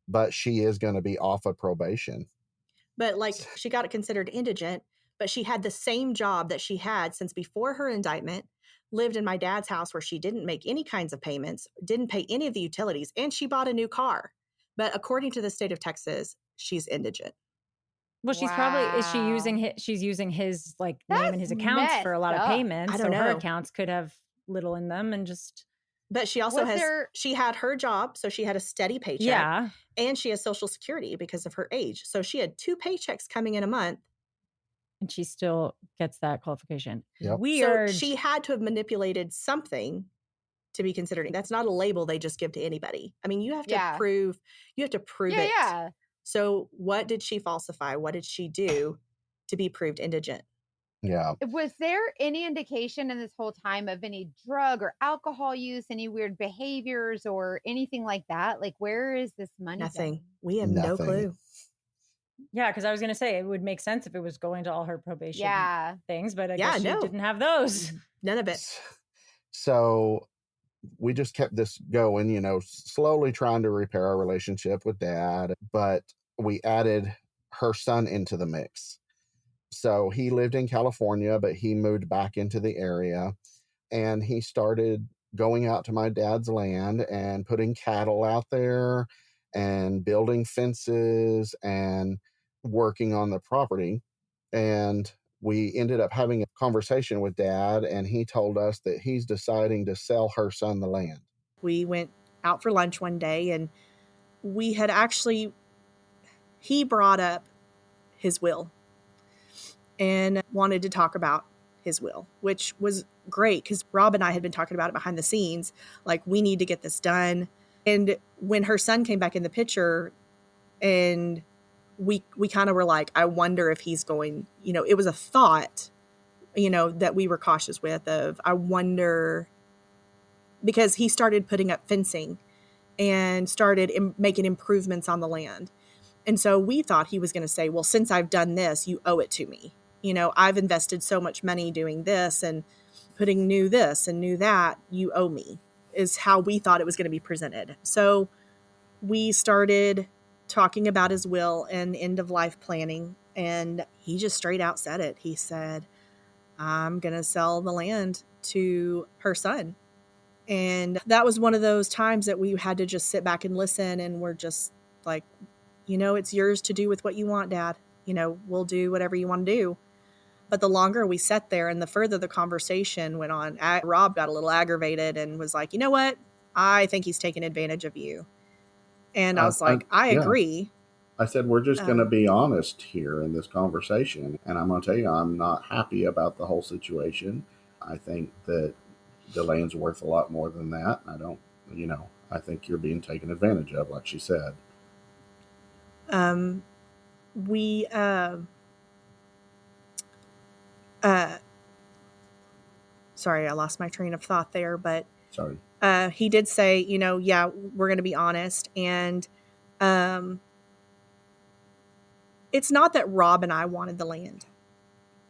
but she is going to be off of probation. But like she got it considered indigent, but she had the same job that she had since before her indictment, lived in my dad's house where she didn't make any kinds of payments, didn't pay any of the utilities, and she bought a new car. But according to the state of Texas, she's indigent. Well, she's probably, is she using Wow. she's using his like name That's and his accounts for a lot of messed up. payments. I So don't her know. accounts could have little in them and just, But she also Was there- she had her job, so she had a steady paycheck. yeah. And she has Social Security because of her age. So she had 2 paychecks coming in a month. And she still gets that qualification. Yep. Weird. So she had to have manipulated something to be considered. That's not a label they just give to anybody. I mean, you have to Yeah. prove it. Yeah. So what did she falsify? What did she do to be proved indigent? Yeah. Was there any indication in this whole time of any drug or alcohol use, any weird behaviors or anything like that? Like, where is this money Nothing. going? We have no Nothing. clue. Yeah, because I was going to say it would make sense if it was going to all her probation Yeah. things, but I Yeah, guess she no. didn't have those. None of it. So we just kept this going, slowly trying to repair our relationship with dad, but we added her son into the mix. So he lived in California, but he moved back into the area and he started going out to my dad's land and putting cattle out there and building fences and working on the property. And we ended up having a conversation with dad, and he told us that he's deciding to sell her son the land. We went out for lunch one day and we had he brought up his will and wanted to talk about his will, which was great because Rob and I had been talking about it behind the scenes. Like, we need to get this done. And when her son came back in the picture and we kind of were like, I wonder if he's going, it was a thought, that we were cautious with of, I wonder, because he started putting up fencing and started making improvements on the land. And so we thought he was going to say, well, since I've done this, you owe it to me. I've invested so much money doing this and putting new this and new that, you owe me, is how we thought it was going to be presented. So we started talking about his will and end of life planning. And he just straight out said it. He said, I'm going to sell the land to her son. And that was one of those times that we had to just sit back and listen. And we're just like, it's yours to do with what you want, Dad. We'll do whatever you want to do. But the longer we sat there and the further the conversation went on, Rob got a little aggravated and was like, you know what? I think he's taking advantage of you. And I was like, I yeah. agree. I said, we're just going to be honest here in this conversation. And I'm going to tell you, I'm not happy about the whole situation. I think that the land's worth a lot more than that. I don't, I think you're being taken advantage of, like she said. Sorry, I lost my train of thought there, but Sorry. he did say, yeah, we're going to be honest. And It's not that Rob and I wanted the land.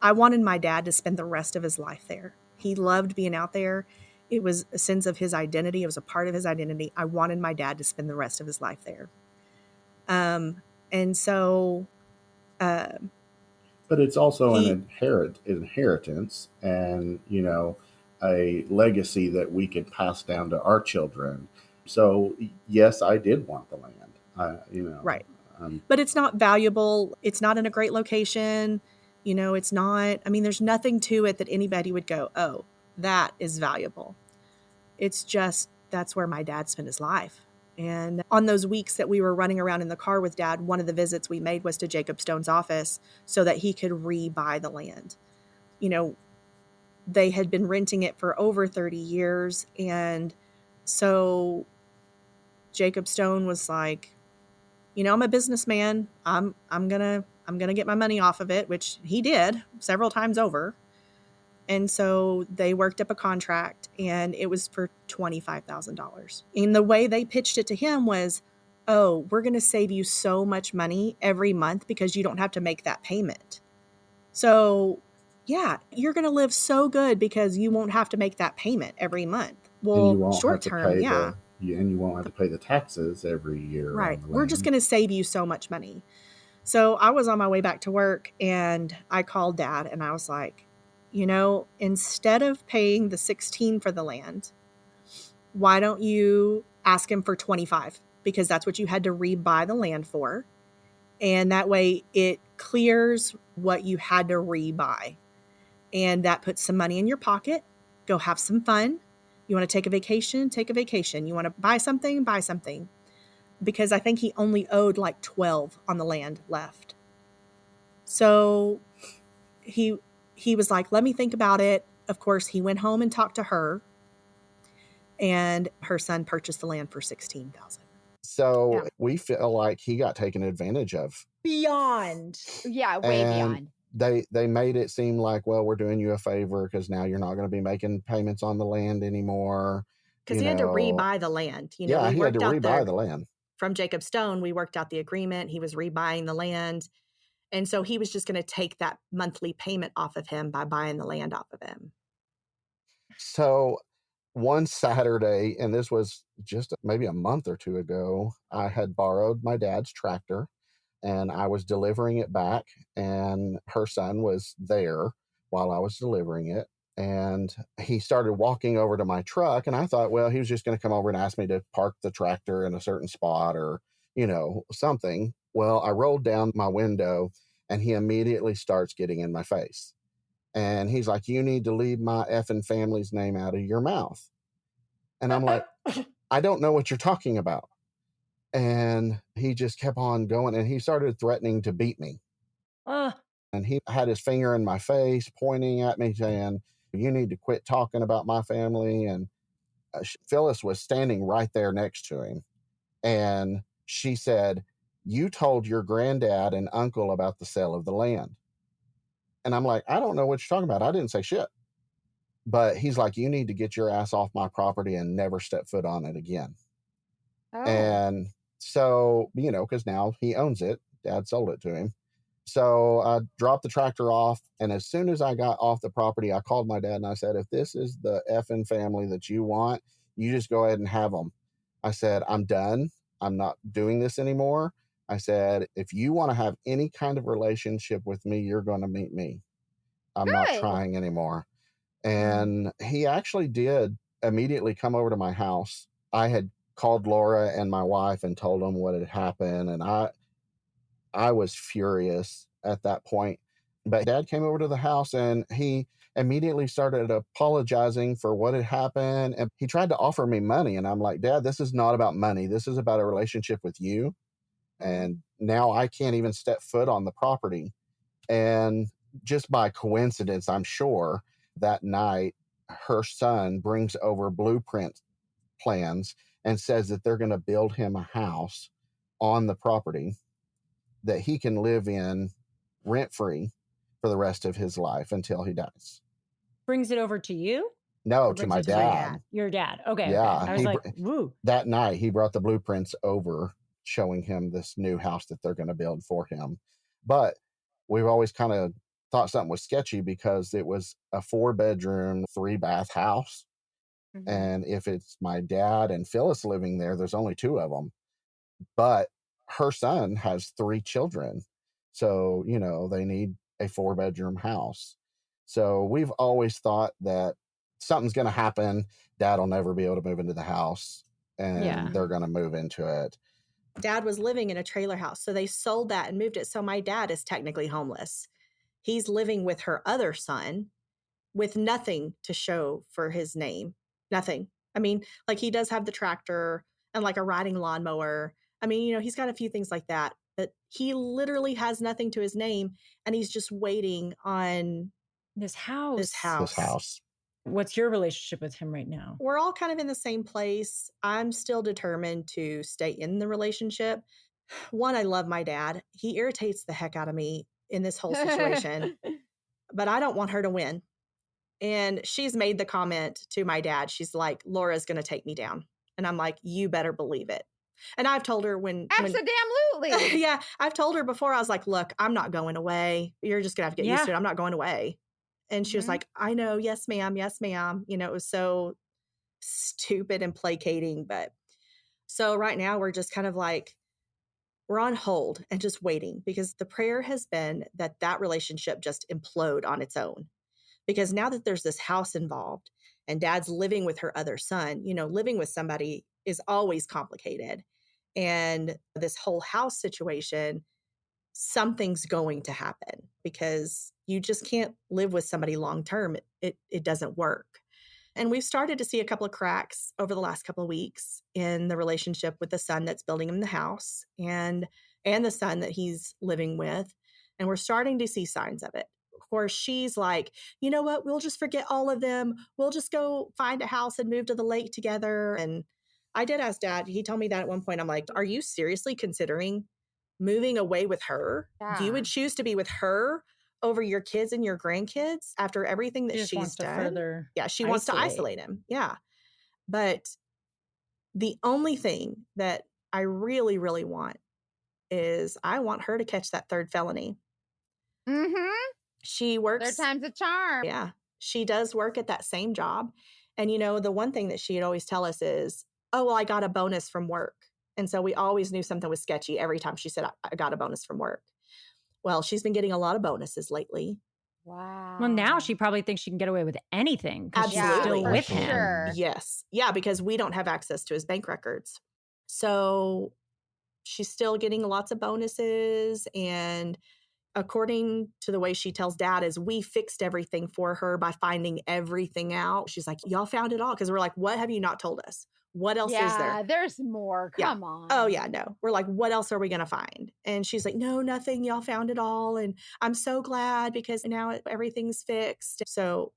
I wanted my dad to spend the rest of his life there. He loved being out there. It was a sense of his identity. It was a part of his identity. I wanted my dad to spend the rest of his life there. And so, but it's also an inheritance and, you know, a legacy that we can pass down to our children. So yes, I did want the land, you know. Right. But it's not valuable. It's not in a great location. You know, it's not, I mean, there's nothing to it that anybody would go, oh, that is valuable. It's just, that's where my dad spent his life. And on those weeks that we were running around in the car with Dad, one of the visits we made was to Jacob Stone's office so that he could re-buy the land. You know, they had been renting it for over 30 years. And so Jacob Stone was like, you know, I'm a businessman. I'm gonna get my money off of it, which he did several times over. And so they worked up a contract, and it was for $25,000. And the way they pitched it to him was, oh, we're going to save you so much money every month because you don't have to make that payment. So, yeah, you're going to live so good because you won't have to make that payment every month. Well, short term, yeah. And you won't have to pay the taxes every year. Right. We're just going to save you so much money. So I was on my way back to work, and I called Dad, and I was like, you know, instead of paying the 16 for the land, why don't you ask him for 25? Because that's what you had to rebuy the land for. And that way it clears what you had to rebuy. And that puts some money in your pocket. Go have some fun. You want to take a vacation? Take a vacation. You want to buy something? Buy something. Because I think he only owed like 12 on the land left. So he was like, let me think about it. Of course, he went home and talked to her, and her son purchased the land for $16,000. So we feel like he got taken advantage of. Beyond. Yeah, way beyond. They made it seem like, well, we're doing you a favor because now you're not going to be making payments on the land anymore. Because he had to rebuy the land. You know, yeah, he had to rebuy the land. From Jacob Stone, we worked out the agreement. He was rebuying the land. And so he was just going to take that monthly payment off of him by buying the land off of him. So one Saturday, and this was just maybe a month or two ago, I had borrowed my dad's tractor and I was delivering it back, and her son was there while I was delivering it. And he started walking over to my truck, and I thought, well, he was just going to come over and ask me to park the tractor in a certain spot or, you know, something. Well, I rolled down my window, and he immediately starts getting in my face. And he's like, you need to leave my effing family's name out of your mouth. And I'm like, I don't know what you're talking about. And he just kept on going, and he started threatening to beat me. And he had his finger in my face, pointing at me, saying, you need to quit talking about my family. And Phyllis was standing right there next to him. And she said, you told your granddad and uncle about the sale of the land. And I'm like, I don't know what you're talking about. I didn't say shit. But he's like, you need to get your ass off my property and never step foot on it again. Oh. And so, you know, because now he owns it. Dad sold it to him. So I dropped the tractor off. And as soon as I got off the property, I called my dad and I said, if this is the effing family that you want, you just go ahead and have them. I said, I'm done. I'm not doing this anymore. I said, if you want to have any kind of relationship with me, you're going to meet me. I'm not trying anymore. And he actually did immediately come over to my house. I had called Laura and my wife and told them what had happened. And I was furious at that point. But Dad came over to the house and he immediately started apologizing for what had happened. And he tried to offer me money. And I'm like, Dad, this is not about money. This is about a relationship with you. And now I can't even step foot on the property. And just by coincidence, I'm sure, that night, her son brings over blueprint plans and says that they're going to build him a house on the property that he can live in rent-free for the rest of his life until he dies. Brings it over to you? No, to my dad. Your dad. Okay. Yeah. Okay. I was like, woo. That night, he brought the blueprints over showing him this new house that they're going to build for him. But we've always kind of thought something was sketchy because it was a 4-bedroom, 3-bath house. Mhm. And if it's my dad and Phyllis living there, there's only 2 of them. But her son has 3 children. So, they need a 4-bedroom house. So we've always thought that something's going to happen. Dad will never be able to move into the house, and Yeah. they're going to move into it. Dad was living in a trailer house, so they sold that and moved it. So my dad is technically homeless. He's living with her other son with nothing to show for his name. Nothing. I mean, like, he does have the tractor and like a riding lawnmower. I mean, he's got a few things like that, but he literally has nothing to his name, and he's just waiting on This house. this house. This house. What's your relationship with him right now? We're all kind of in the same place. I'm still determined to stay in the relationship. One, I love my dad. He irritates the heck out of me in this whole situation, but I don't want her to win. And she's made the comment to my dad. She's like, Laura's going to take me down. And I'm like, you better believe it. And I've told her when Absolutely. yeah, I've told her before, I was like, look, I'm not going away. You're just going to have to get used to it. I'm not going away. And she was like, I know. Yes, ma'am. Yes, ma'am. It was so stupid and placating. But so right now we're just kind of like, we're on hold and just waiting, because the prayer has been that relationship just implode on its own. Because now that there's this house involved and dad's living with her other son, living with somebody is always complicated. And this whole house situation, something's going to happen, because you just can't live with somebody long term. It doesn't work. And we've started to see a couple of cracks over the last couple of weeks in the relationship with the son that's building him the house and the son that he's living with. And we're starting to see signs of it. Of course, she's like, you know what? We'll just forget all of them. We'll just go find a house and move to the lake together. And I did ask Dad. He told me that at one point. I'm like, are you seriously considering moving away with her? Yeah. You would choose to be with her over your kids and your grandkids after everything that she's done? Yeah, she wants to isolate him. Yeah. But the only thing that I really, really want is I want her to catch that 3rd felony. Mm-hmm. She works. 3rd time's a charm. Yeah. She does work at that same job. And, the one thing that she'd always tell us is, oh, well, I got a bonus from work. And so we always knew something was sketchy every time she said, I got a bonus from work. Well, she's been getting a lot of bonuses lately. Wow. Well, now she probably thinks she can get away with anything because she's Absolutely. still with him. Sure. Yes. Yeah, because we don't have access to his bank records. So she's still getting lots of bonuses. And according to the way she tells Dad, is we fixed everything for her by finding everything out. She's like, y'all found it all? Because we're like, what have you not told us? What else is there? Yeah, there's more. Come on. Oh, yeah, no. We're like, what else are we going to find? And she's like, no, nothing. Y'all found it all. And I'm so glad because now everything's fixed. So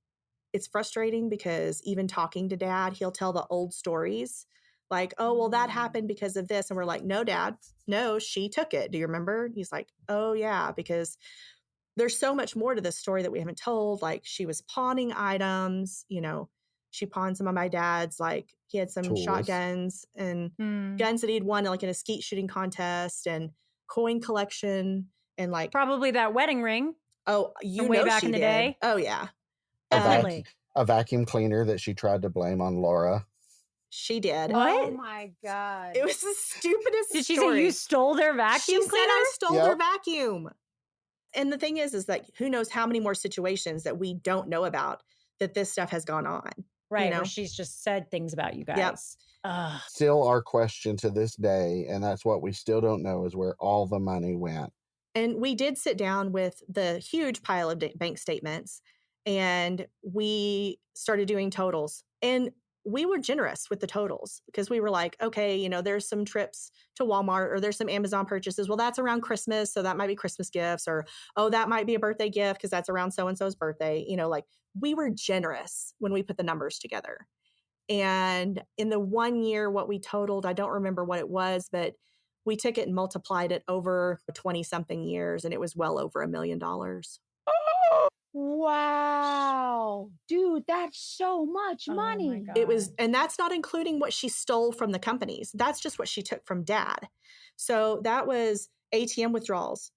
it's frustrating because even talking to Dad, he'll tell the old stories. Like, oh, well, that happened because of this. And we're like, no, Dad, no, she took it. Do you remember? He's like, oh, yeah, because there's so much more to this story that we haven't told. Like, she was pawning items, she pawned some of my dad's, like he had some Tools. shotguns and guns that he'd won like in a skeet shooting contest and coin collection and like Probably that wedding ring. Oh, way back she in the did. day. Oh yeah. A vacuum cleaner that she tried to blame on Laura. She did. What? Oh my God. It was the stupidest Did she story. say you stole their vacuum She cleaner? said I stole Yep. their vacuum. And the thing is like, who knows how many more situations that we don't know about that this stuff has gone on. Right, know? where she's just said things about you guys. Yep. Ugh. Still our question to this day, and that's what we still don't know, is where all the money went. And we did sit down with the huge pile of bank statements and we started doing totals. And we were generous with the totals because we were like, okay, there's some trips to Walmart or there's some Amazon purchases. Well, that's around Christmas. So that might be Christmas gifts or, oh, that might be a birthday gift because that's around so-and-so's birthday. Like we were generous when we put the numbers together. And in the 1 year, what we totaled, I don't remember what it was, but we took it and multiplied it over 20 something years and it was well over $1 million. Wow. Dude, that's so much Oh my money. God. It was, and that's not including what she stole from the companies. That's just what she took from dad. So that was ATM withdrawals,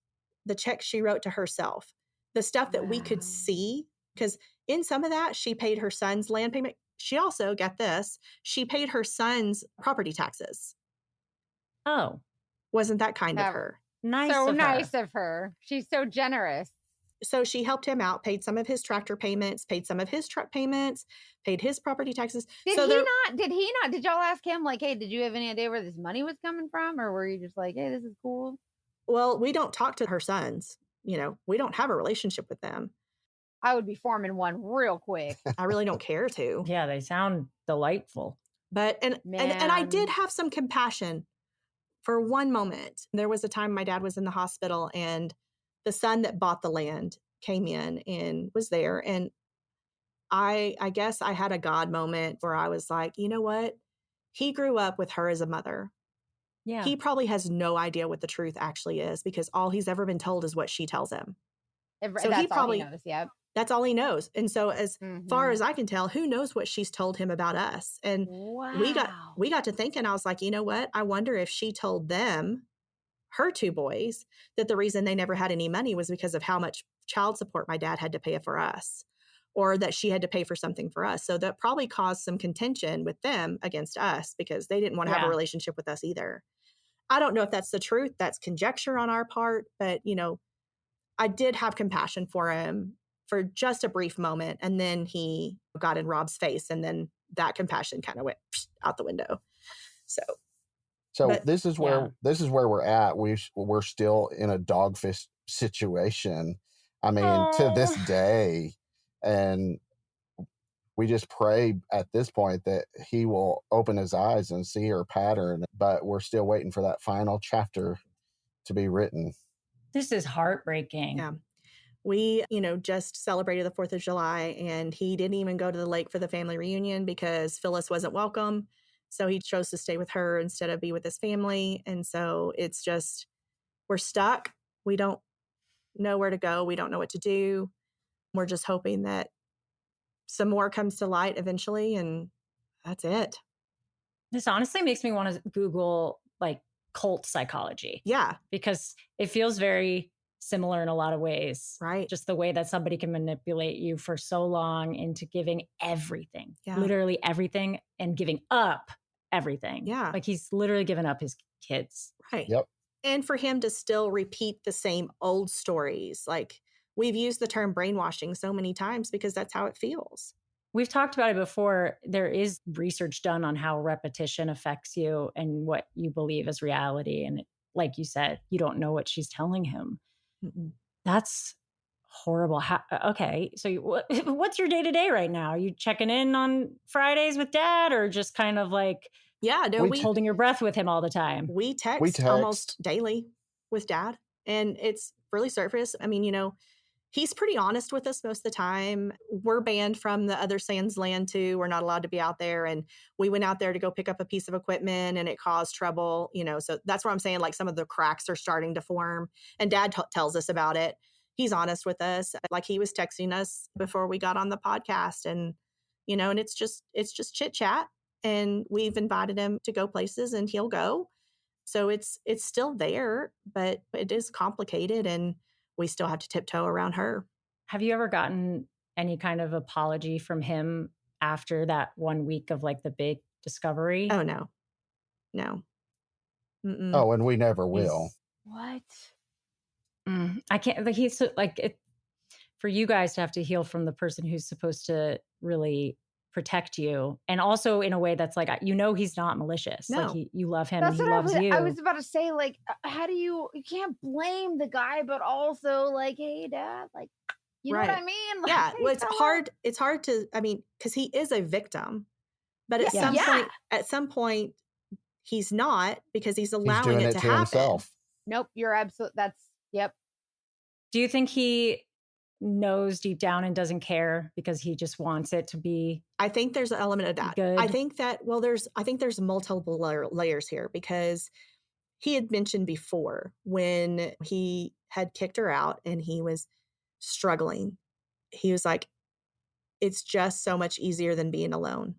the checks she wrote to herself, the stuff that we could Wow. see, because in some of that, she paid her son's land payment. She also, get this, she paid her son's property taxes. Oh, Wasn't that kind of That- her? nice so of nice her. of her. She's so generous. So she helped him out, paid some of his tractor payments, paid some of his truck payments, paid his property taxes. Did so he not? Did y'all ask him, like, hey, did you have any idea where this money was coming from? Or were you just like, hey, this is cool? Well, we don't talk to her sons. We don't have a relationship with them. I would be forming one real quick. I really don't care to. Yeah, they sound delightful. But and I did Man. have some compassion for one moment. There was a time my dad was in the hospital and the son that bought the land came in and was there. And I guess I had a God moment where I was like, you know what? He grew up with her as a mother. Yeah. He probably has no idea what the truth actually is because all he's ever been told is what she tells him. So That's he probably all he knows. Yep. That's all he knows. And so as far Mhm. as I can tell, who knows what she's told him about us? And Wow. we got to thinking, I was like, you know what? I wonder if she told them, her two boys, that the reason they never had any money was because of how much child support my dad had to pay for us, or that she had to pay for something for us. So that probably caused some contention with them against us because they didn't want to have a Yeah. relationship with us either. I don't know if that's the truth. That's conjecture on our part, but I did have compassion for him for just a brief moment. And then he got in Rob's face, and then that compassion kind of went out the window. So but- this is where we're at. We're still in a dogfish situation. I mean, to this day, and we just pray at this point that he will open his eyes and see her pattern. But we're still waiting for that final chapter to be written. This is heartbreaking. Yeah. We, just celebrated the 4th of July, and he didn't even go to the lake for the family reunion because Phyllis wasn't welcome. So he chose to stay with her instead of be with his family. And so it's just, we're stuck. We don't know where to go. We don't know what to do. We're just hoping that some more comes to light eventually. And that's it. This honestly makes me want to Google like cult psychology. Yeah. Because it feels very similar in a lot of ways. Right. Just the way that somebody can manipulate you for so long into giving everything, literally everything, and giving up everything. Yeah. Like he's literally given up his kids. Right. Yep. And for him to still repeat the same old stories. Like we've used the term brainwashing so many times because that's how it feels. We've talked about it before. There is research done on how repetition affects you and what you believe is reality. And like you said, you don't know what she's telling him. Mm-mm. That's horrible. Okay. So what's your day to day right now? Are you checking in on Fridays with dad or just kind of like, holding your breath with him all the time? We text almost daily with dad, and it's really surface. I mean, he's pretty honest with us most of the time. We're banned from the other Sands land too. We're not allowed to be out there. And we went out there to go pick up a piece of equipment and it caused trouble, so that's what I'm saying. Like some of the cracks are starting to form, and dad tells us about it. He's honest with us. Like he was texting us before we got on the podcast, and, and it's just chit chat, and we've invited him to go places and he'll go. So it's still there, but it is complicated, and we still have to tiptoe around her. Have you ever gotten any kind of apology from him after that 1 week of like the big discovery? Oh, no. Mm-mm. Oh, and we never will. What? I can't, like, he's like it for you guys to have to heal from the person who's supposed to really protect you. And also in a way that's like, he's not malicious. No. Like you love him That's and he what loves you. I was about to say, like, how do you can't blame the guy, but also like, hey dad, like, you know what I mean? Like, Yeah. hey, Well, fella. it's hard to, because he is a victim, but at some point he's not, because he's allowing doing it it to to happen. himself. Nope, you're absolutely, yep. Do you think he knows deep down and doesn't care because he just wants it to be? I think there's an element of that. Good. I think there's multiple layers here, because he had mentioned before when he had kicked her out and he was struggling. he was like, it's just so much easier than being alone.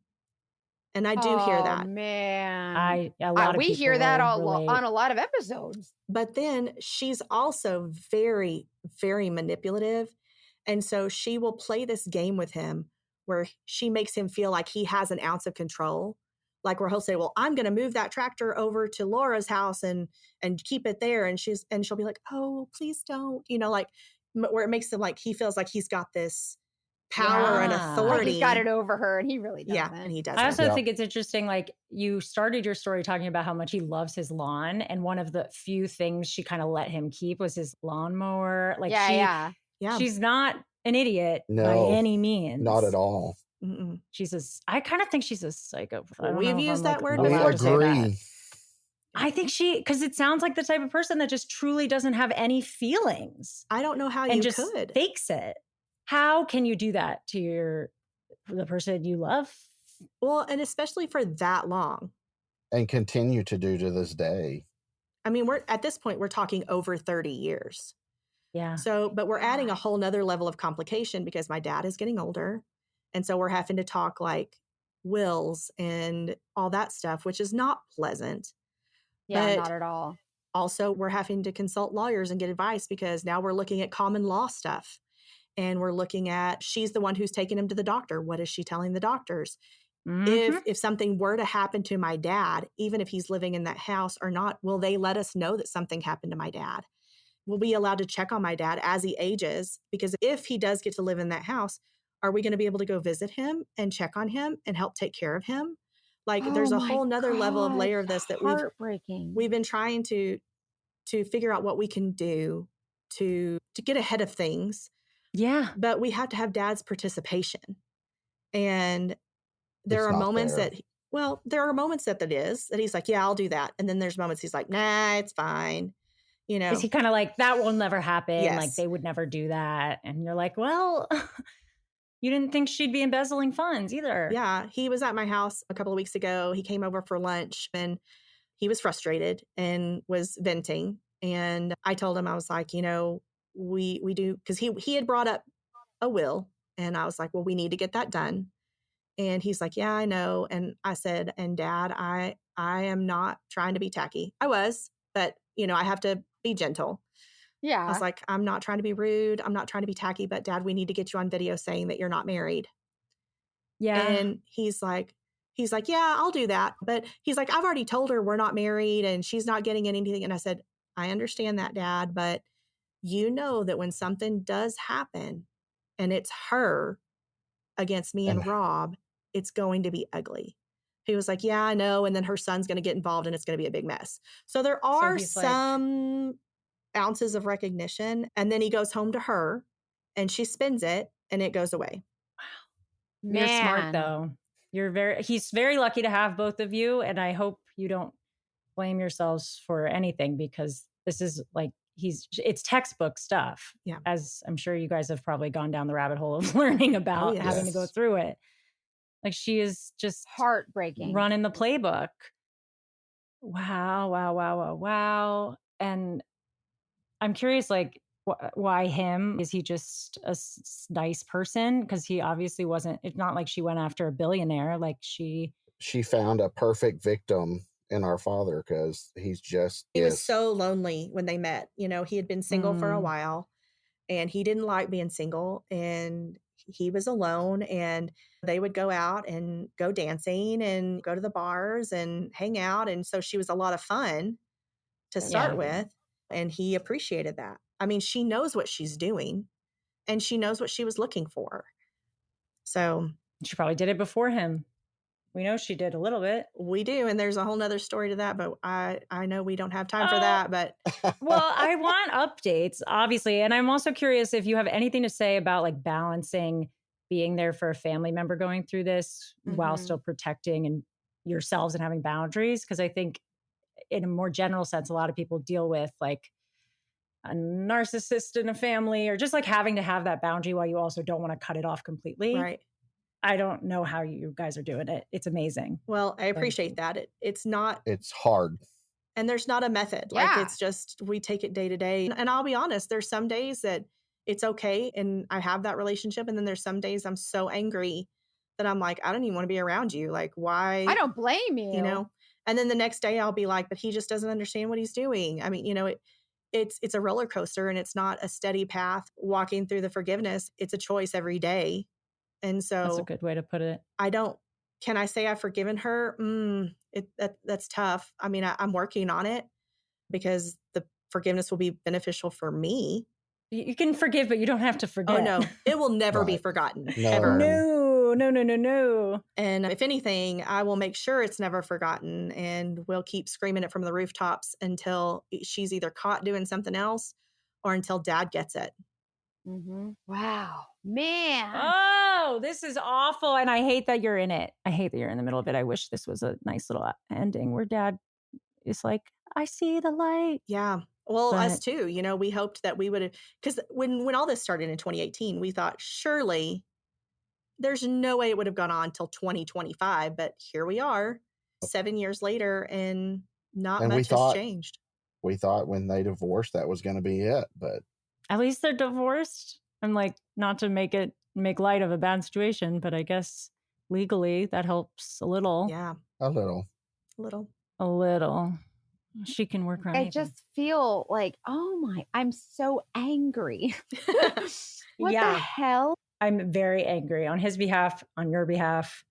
And I do hear that. Man. A lot of we people hear that relate. on a lot of episodes. But then she's also very, very manipulative. And so she will play this game with him where she makes him feel like he has an ounce of control. Like where he'll say, well, I'm going to move that tractor over to Laura's house and keep it there. And she'll be like, oh, please don't, like where it makes him like, he feels like he's got this power and authority. Like he's got it over her and he really doesn't. Yeah, and he doesn't. I also think it's interesting, like you started your story talking about how much he loves his lawn. And one of the few things she kind of let him keep was his lawnmower. Like she's not an idiot by any means. Not at all. Mm-mm. I kind of think she's a psycho. We've used that word We before. agree. I think because it sounds like the type of person that just truly doesn't have any feelings. I don't know how and you just could. fakes it. How can you do that to the person you love? Well, and especially for that long. And continue to do to this day. I mean, at this point, we're talking over 30 years. Yeah. So, but we're adding a whole nother level of complication because my dad is getting older. And so we're having to talk like wills and all that stuff, which is not pleasant. Yeah, not at all. Also, we're having to consult lawyers and get advice because now we're looking at common law stuff. And we're looking at, she's the one who's taking him to the doctor. What is she telling the doctors? Mm-hmm. If something were to happen to my dad, even if he's living in that house or not, will they let us know that something happened to my dad? We'll be allowed to check on my dad as he ages, because if he does get to live in that house, are we going to be able to go visit him and check on him and help take care of him? Like there's a whole nother level of layer of this that we've been trying to figure out what we can do to get ahead of things. Yeah. But we have to have dad's participation. And there are moments that he's like, yeah, I'll do that. And then there's moments he's like, nah, it's fine. Is he kind of like, that will never happen? Yes. Like they would never do that. And you're like, well, you didn't think she'd be embezzling funds either. Yeah. He was at my house a couple of weeks ago. He came over for lunch and he was frustrated and was venting. And I told him, I was like, we do, because he had brought up a will. And I was like, well, we need to get that done. And he's like, yeah, I know. And I said, and Dad, I am not trying to be tacky. I was, but I have to be gentle. Yeah. I was like, I'm not trying to be rude. I'm not trying to be tacky, but Dad, we need to get you on video saying that you're not married. Yeah. And he's like, yeah, I'll do that. But he's like, I've already told her we're not married and she's not getting anything. And I said, I understand that, Dad, but that when something does happen and it's her against me and Rob, it's going to be ugly. He was like, yeah, I know. And then her son's going to get involved and it's going to be a big mess. So there are some ounces of recognition. And then he goes home to her and she spends it and it goes away. Wow. You're smart though. He's very lucky to have both of you. And I hope you don't blame yourselves for anything, because this is like, it's textbook stuff. Yeah. As I'm sure you guys have probably gone down the rabbit hole of learning about having to go through it. Like she is just heartbreaking, running the playbook. Wow. And I'm curious, like, why him? Is he just a nice person? Because he obviously wasn't. It's not like she went after a billionaire. Like she found a perfect victim in our father, because he was so lonely when they met. He had been single for a while and he didn't like being single and he was alone, and they would go out and go dancing and go to the bars and hang out. And so she was a lot of fun to start with. And he appreciated that. I mean, she knows what she's doing and she knows what she was looking for. So she probably did it before him. We know she did a little bit. We do. And there's a whole nother story to that, but I know we don't have time for that, but. Well, I want updates, obviously. And I'm also curious if you have anything to say about like balancing being there for a family member going through this while still protecting and yourselves and having boundaries. Because I think in a more general sense, a lot of people deal with like a narcissist in a family, or just like having to have that boundary while you also don't want to cut it off completely. Right. I don't know how you guys are doing it. It's amazing. Well, I appreciate that. It's hard. And there's not a method. Like it's just, we take it day to day. And I'll be honest, there's some days that it's okay. And I have that relationship. And then there's some days I'm so angry that I'm like, I don't even want to be around you. Like, why? I don't blame you. You know? And then the next day I'll be like, but he just doesn't understand what he's doing. I mean, you know, it's a roller coaster, and it's not a steady path walking through the forgiveness. It's a choice every day. And so That's a good way to put it. Can I say I've forgiven her? That's tough. I mean, I'm working on it because the forgiveness will be beneficial for me. You can forgive, but you don't have to forget. Oh no, it will never be Right. forgotten. No. Ever. No. And if anything, I will make sure it's never forgotten, and we'll keep screaming it from the rooftops until she's either caught doing something else or until dad gets it. Wow, man. Oh, this is awful. And I hate that you're in it. I hate that you're in the middle of it. I wish this was a nice little ending where dad is like, I see the light. Yeah. Well, us But- too. You know, we hoped that we would have, because when all this started in 2018, we thought surely there's no way it would have gone on till 2025. But here we are 7 years later, and not And we much has thought- changed. We thought when they divorced that was going to be it, but At least they're divorced. I'm like, not to make light of a bad situation, but I guess legally that helps a little. Yeah. a little. A little. She can work around I anything. just feel like, I'm so angry. What Yeah. the hell? I'm very angry on his behalf, on your behalf,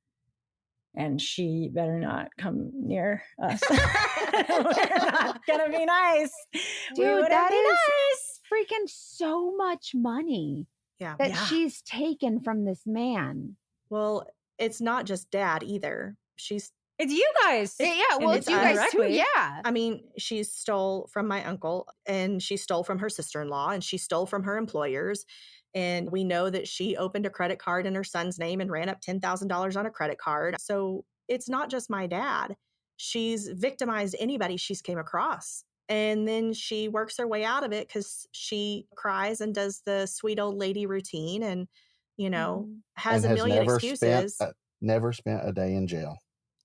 and she better not come near us. We're not gonna be nice. We Dude, wouldn't that be is nice. freaking so much money Yeah. that Yeah. she's taken from this man. Well, it's not just dad either. It's you guys. Yeah, well, and it's it's you guys too. indirectly. Yeah. I mean, she stole from my uncle, and she stole from her sister-in-law, and she stole from her employers. And we know that she opened a credit card in her son's name and ran up $10,000 on a credit card. So it's not just my dad. She's victimized anybody she's came across. And then she works her way out of it because she cries and does the sweet old lady routine and, you know, has and a has million never excuses. never spent a day in jail.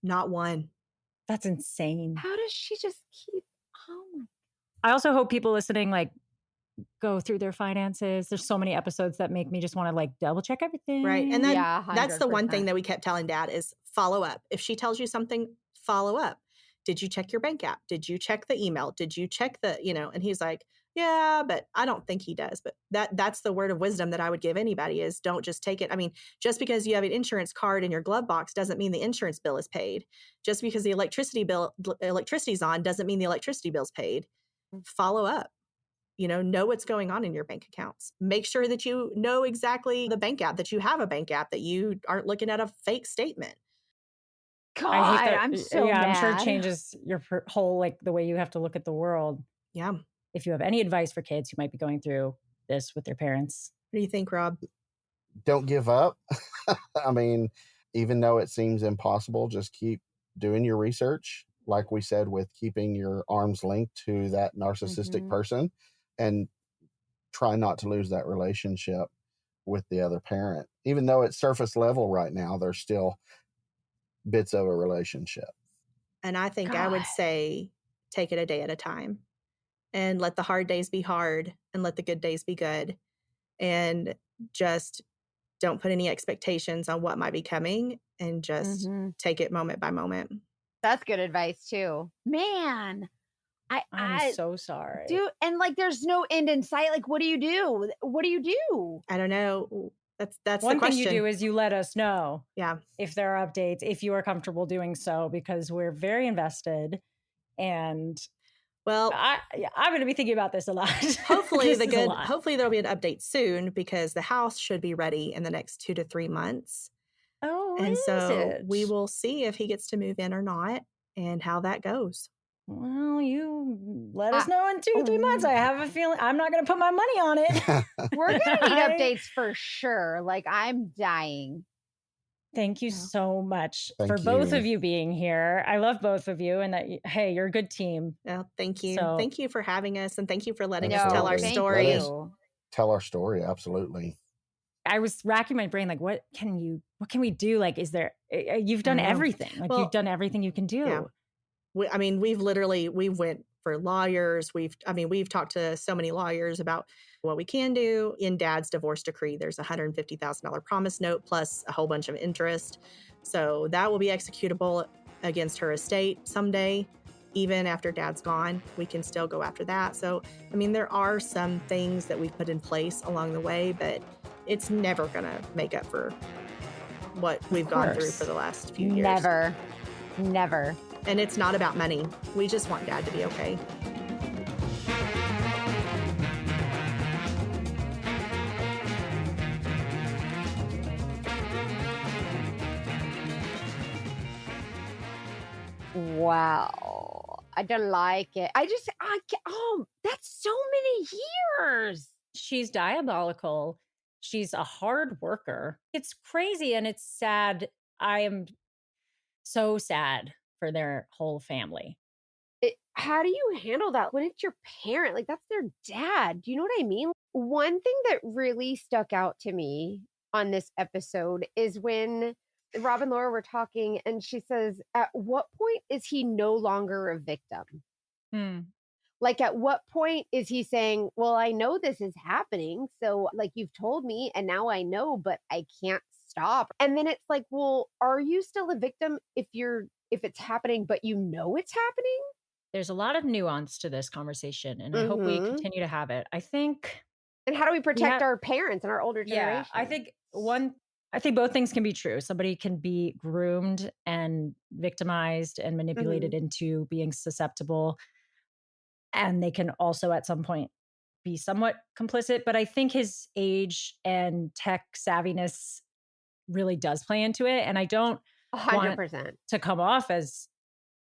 Not one. That's insane. How does she just keep? Oh my. I also hope people listening like go through their finances. There's so many episodes that make me just want to like double check everything. Right. And then Yeah, that's the one thing 100%. that we kept telling dad is follow up. If she tells you something, follow up. Did you check your bank app? Did you check the email? Did you check the, and he's like, yeah, but I don't think he does. But that's the word of wisdom that I would give anybody is don't just take it. I mean, just because you have an insurance card in your glove box doesn't mean the insurance bill is paid. Just because the electricity's on doesn't mean the electricity bill's paid. Follow up. Know what's going on in your bank accounts. Make sure that you know exactly the bank app, that you have a bank app, that you aren't looking at a fake statement. God, I hate that. I'm so yeah, mad. I'm sure it changes your whole like the way you have to look at the world. Yeah. If you have any advice for kids who might be going through this with their parents, What do you think, Rob? Don't give up. I mean, even though it seems impossible, just keep doing your research. Like we said, with keeping your arms linked to that narcissistic person, and try not to lose that relationship with the other parent. Even though it's surface level right now, there's still bits of a relationship. And I think I would God. say take it a day at a time and let the hard days be hard and let the good days be good. And just don't put any expectations on what might be coming and just take it moment by moment. That's good advice too, man. I'm so sorry. Dude, and like there's no end in sight. Like, what do you do? What do you do? I don't know. That's One the thing question. you do is you let us know Yeah. if there are updates, if you are comfortable doing so, because we're very invested. And Well, I'm going to be thinking about this a lot. hopefully This is a lot. hopefully there'll be an update soon because the house should be ready in the next 2 to 3 months. Oh, And is so it? we will see if he gets to move in or not and how that goes. Well, you let us know in 2 to 3 months. I have a feeling I'm not going to put my money on it. We're gonna need I- updates for sure. Like, I'm dying. Thank you so much Thank for both you. of you being here. I love both of you, and that hey, you're a good team. Well, thank you. So- Thank you for having us and thank you for letting us Absolutely. tell our thank story. Let us- you. Tell our story. Absolutely. I was racking my brain, like, what can we do? Like, is there? You've done I know. everything. Like, Well, you've done everything you can do. yeah. We went for lawyers. We've talked to so many lawyers about what we can do. In Dad's divorce decree, there's a $150,000 promise note plus a whole bunch of interest. So that will be executable against her estate someday. Even after Dad's gone, we can still go after that. So, there are some things that we've put in place along the way, but it's never going to make up for what we've gone through for the last few years. Never. And it's not about money. We just want Dad to be okay. Wow. I don't like it. That's so many years. She's diabolical. She's a hard worker. It's crazy and it's sad. I am so sad for their whole family. How do you handle that when it's your parent? Like, that's their dad. Do you know what I mean? One thing that really stuck out to me on this episode is when Rob and Laura were talking and she says, at what point is he no longer a victim? Like, at what point is he saying, well, I know this is happening. So, like, you've told me and now I know, but I can't stop. And then it's like, well, are you still a victim if it's happening, but you know it's happening? There's a lot of nuance to this conversation, and I hope we continue to have it. I think. And how do we protect our parents and our older generation? Yeah, I think both things can be true. Somebody can be groomed and victimized and manipulated into being susceptible. And they can also at some point be somewhat complicit. But I think his age and tech savviness really does play into it. And I don't 100% want to come off as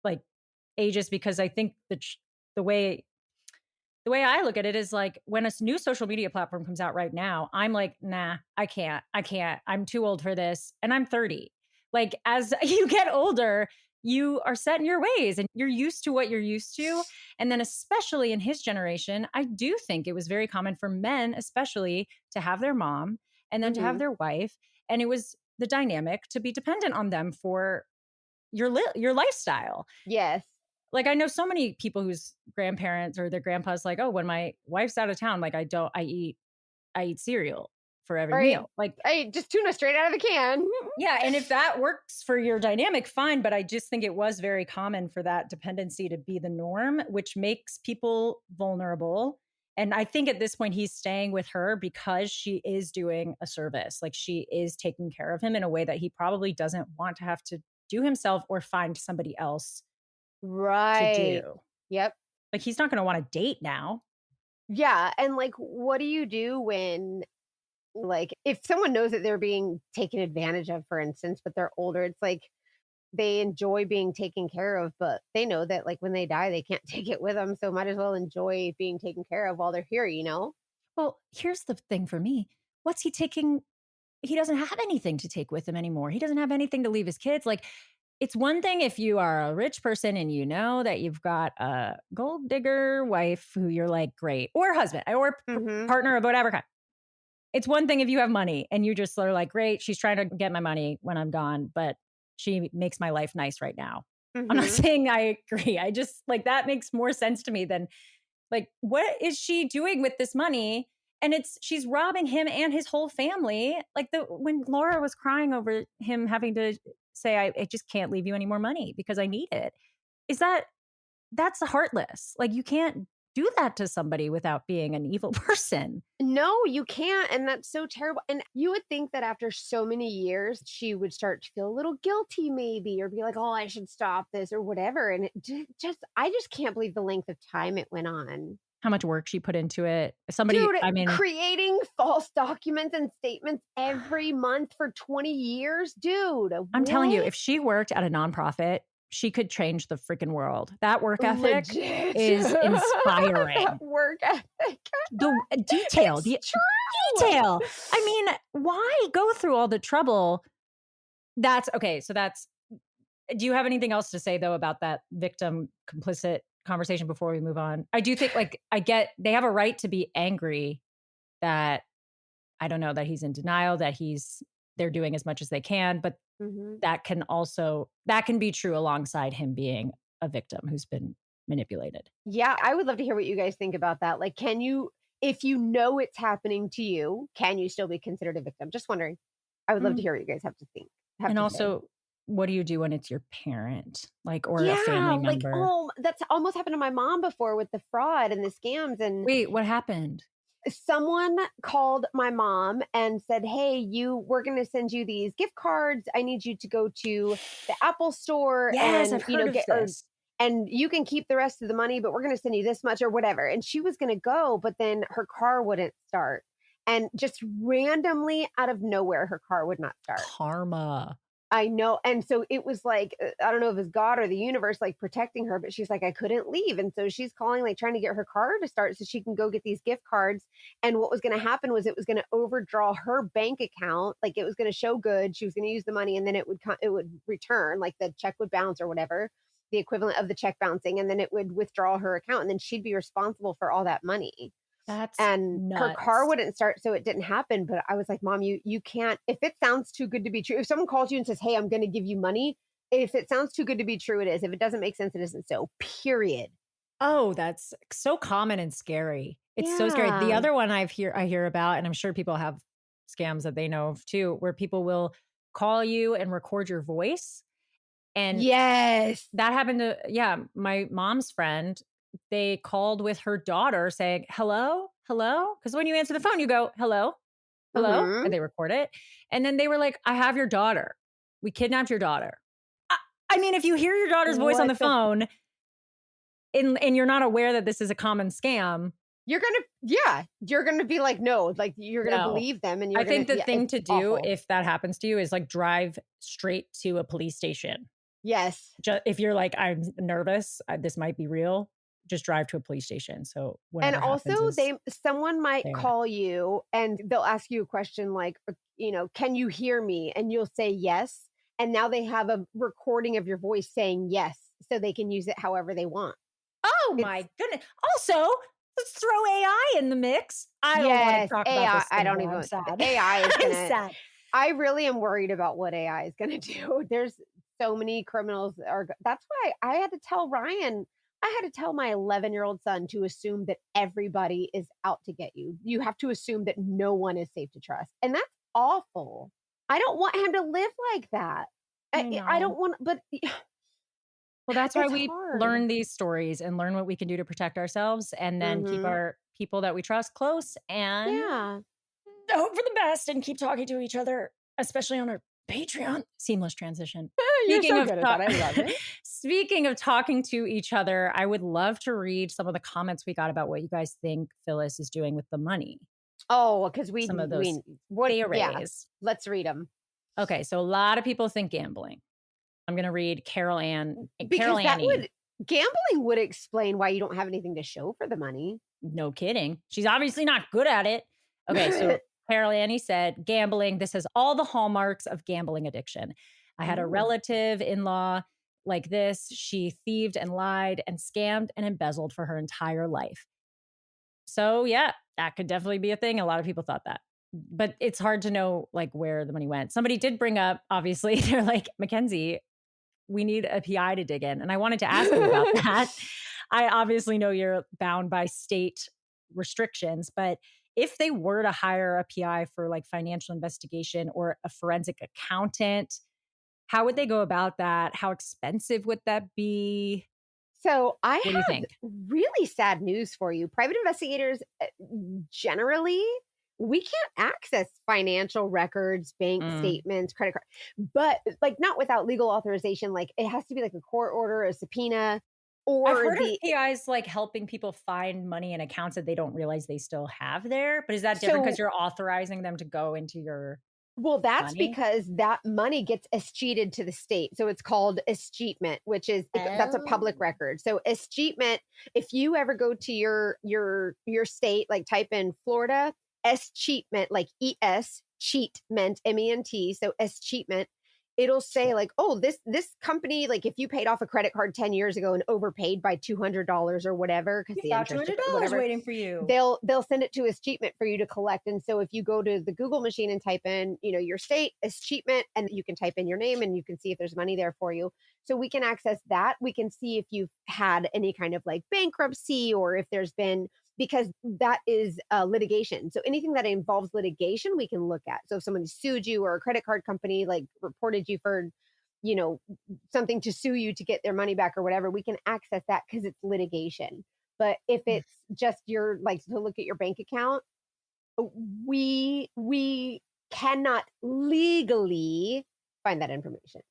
like ageist, because I think the way I look at it is like when a new social media platform comes out right now, I'm like, nah, I can't. I'm too old for this. And I'm 30. Like, as you get older, you are set in your ways and you're used to what you're used to. And then especially in his generation, I do think it was very common for men, especially, to have their mom and then to have their wife. And it was the dynamic to be dependent on them for your lifestyle. Yes. Like, I know so many people whose grandparents or their grandpa's like, oh, when my wife's out of town, like I eat cereal for every meal. Like, I eat just tuna straight out of the can. Yeah. And if that works for your dynamic, fine. But I just think it was very common for that dependency to be the norm, which makes people vulnerable. And I think at this point, he's staying with her because she is doing a service. Like, she is taking care of him in a way that he probably doesn't want to have to do himself or find somebody else to do. Yep. Like, he's not going to want to date now. Yeah. And like, what do you do when, like, if someone knows that they're being taken advantage of, for instance, but they're older, it's like they enjoy being taken care of, but they know that like when they die, they can't take it with them. So might as well enjoy being taken care of while they're here, you know? Well, here's the thing for me. What's he taking? He doesn't have anything to take with him anymore. He doesn't have anything to leave his kids. Like, it's one thing if you are a rich person and you know that you've got a gold digger wife who you're like, great, or husband or partner of whatever kind. It's one thing if you have money and you just are like, great, she's trying to get my money when I'm gone, but she makes my life nice right now. I'm not saying I agree. I just like, that makes more sense to me than like, what is she doing with this money? And she's robbing him and his whole family. Like, when Laura was crying over him having to say, I just can't leave you any more money because I need it. That's heartless. Like, you can't do that to somebody without being an evil person. No, you can't. And that's so terrible. And you would think that after so many years, she would start to feel a little guilty maybe, or be like, oh, I should stop this or whatever. And I just can't believe the length of time it went on. How much work she put into it. Creating false documents and statements every month for 20 years, dude. I'm telling you, if she worked at a nonprofit, she could change the freaking world. That work ethic is inspiring. That work ethic. The detail. Detail. I mean, why go through all the trouble? That's okay. So do you have anything else to say though about that victim complicit conversation before we move on? I do think they have a right to be angry that, I don't know, that he's in denial, that they're doing as much as they can, but that can be true alongside him being a victim who's been manipulated. Yeah, I would love to hear what you guys think about that. Like, can you, if you know it's happening to you, can you still be considered a victim? Just wondering. I would love to Mm. hear what you guys have to think. Have And to say. also, what do you do when it's your parent, like, or a Yeah, family like, member? oh, that's almost happened to my mom before with the fraud and the scams. And Wait, what happened? someone called my mom and said, "Hey, we're going to send you these gift cards. I need you to go to the Apple store Yes, and, I've heard of get, or, this. and you can keep the rest of the money, but we're going to send you this much or whatever." And she was going to go, but then her car wouldn't start. And just randomly out of nowhere, her car would not start. Karma. I know. And so it was like, I don't know if it's God or the universe like protecting her, but she's like, I couldn't leave. And so she's calling, like trying to get her car to start so she can go get these gift cards. And what was going to happen was it was going to overdraw her bank account. Like it was going to show good. She was going to use the money and then it would return, like the check would bounce or whatever, the equivalent of the check bouncing. And then it would withdraw her account and then she'd be responsible for all that money. That's And her nuts. car wouldn't start, so it didn't happen. But I was like, Mom, you can't, if it sounds too good to be true, if someone calls you and says, hey, I'm going to give you money, if it sounds too good to be true, it is. If it doesn't make sense, it isn't. So period. Oh, that's so common and scary. It's so scary. The Yeah. other one I hear about, and I'm sure people have scams that they know of too, where people will call you and record your voice. And Yes. that happened to, my mom's friend. They called with her daughter saying, hello, hello. Because when you answer the phone, you go, hello, hello. Mhm. And they record it. And then they were like, I have your daughter. We kidnapped your daughter. I mean, if you hear your daughter's voice on the phone and you're not aware that this is a common scam, you're going to be like, no, like you're going to believe them. And I think the thing it's to do awful. if that happens to you is like drive straight to a police station. Yes. If you're like, I'm nervous, this might be real, just drive to a police station. So And whatever also happens someone might there. call you and they'll ask you a question like, can you hear me? And you'll say yes. And now they have a recording of your voice saying yes, so they can use it however they want. Oh my goodness. Also, let's throw AI in the mix. I don't want to talk AI, about this I don't anymore. even. I'm sad. AI is I'm gonna. sad. I really am worried about what AI is gonna do. There's so many criminals that's why I had to tell Ryan. I had to tell my 11-year-old son to assume that everybody is out to get you. You have to assume that no one is safe to trust, and that's awful. I don't want him to live like that. I don't want, but well, that's why it's we hard. learn these stories and learn what we can do to protect ourselves, and then keep Mhm. our people that we trust close and Yeah. hope for the best and keep talking to each other, especially on our Patreon. Seamless transition. You're so good at that. I love it. Speaking of talking to each other, I would love to read some of the comments we got about what you guys think Phyllis is doing with the money. Oh, because Some of those theories. Let's read them. Okay, so a lot of people think gambling. I'm going to read Carol Ann. Because gambling would explain why you don't have anything to show for the money. No kidding. She's obviously not good at it. Okay, so Carol Annie said, gambling, this has all the hallmarks of gambling addiction. I had a relative in-law like this. She thieved and lied and scammed and embezzled for her entire life. So yeah, that could definitely be a thing. A lot of people thought that. But it's hard to know like where the money went. Somebody did bring up, obviously, they're like, Mackenzie, we need a PI to dig in. And I wanted to ask you about that. I obviously know you're bound by state restrictions, but if they were to hire a PI for like financial investigation or a forensic accountant, how would they go about that? How expensive would that be? So I What do you have think? really sad news for you. Private investigators, generally, we can't access financial records, bank statements, credit card, but like not without legal authorization. Like it has to be like a court order, a subpoena, or I've heard of PIs like helping people find money in accounts that they don't realize they still have there. But is that different because you're authorizing them to go into your Well, that's money? because that money gets escheated to the state. So it's called escheatment, which is that's a public record. So escheatment, if you ever go to your state, like type in Florida, escheatment, like ES cheatment, MENT. So escheatment it'll say like, oh, this company, like if you paid off a credit card 10 years ago and overpaid by $200 or whatever, because the got interest, $200 whatever, waiting for you. they'll send it to escheatment for you to collect. And so if you go to the Google machine and type in, your state escheatment, and you can type in your name and you can see if there's money there for you. So we can access that. We can see if you've had any kind of like bankruptcy, or if there's been, because that is litigation. So anything that involves litigation, we can look at. So if someone sued you, or a credit card company like reported you for, something to sue you to get their money back or whatever, we can access that because it's litigation. But if it's just your, like, to look at your bank account, we cannot legally find that information.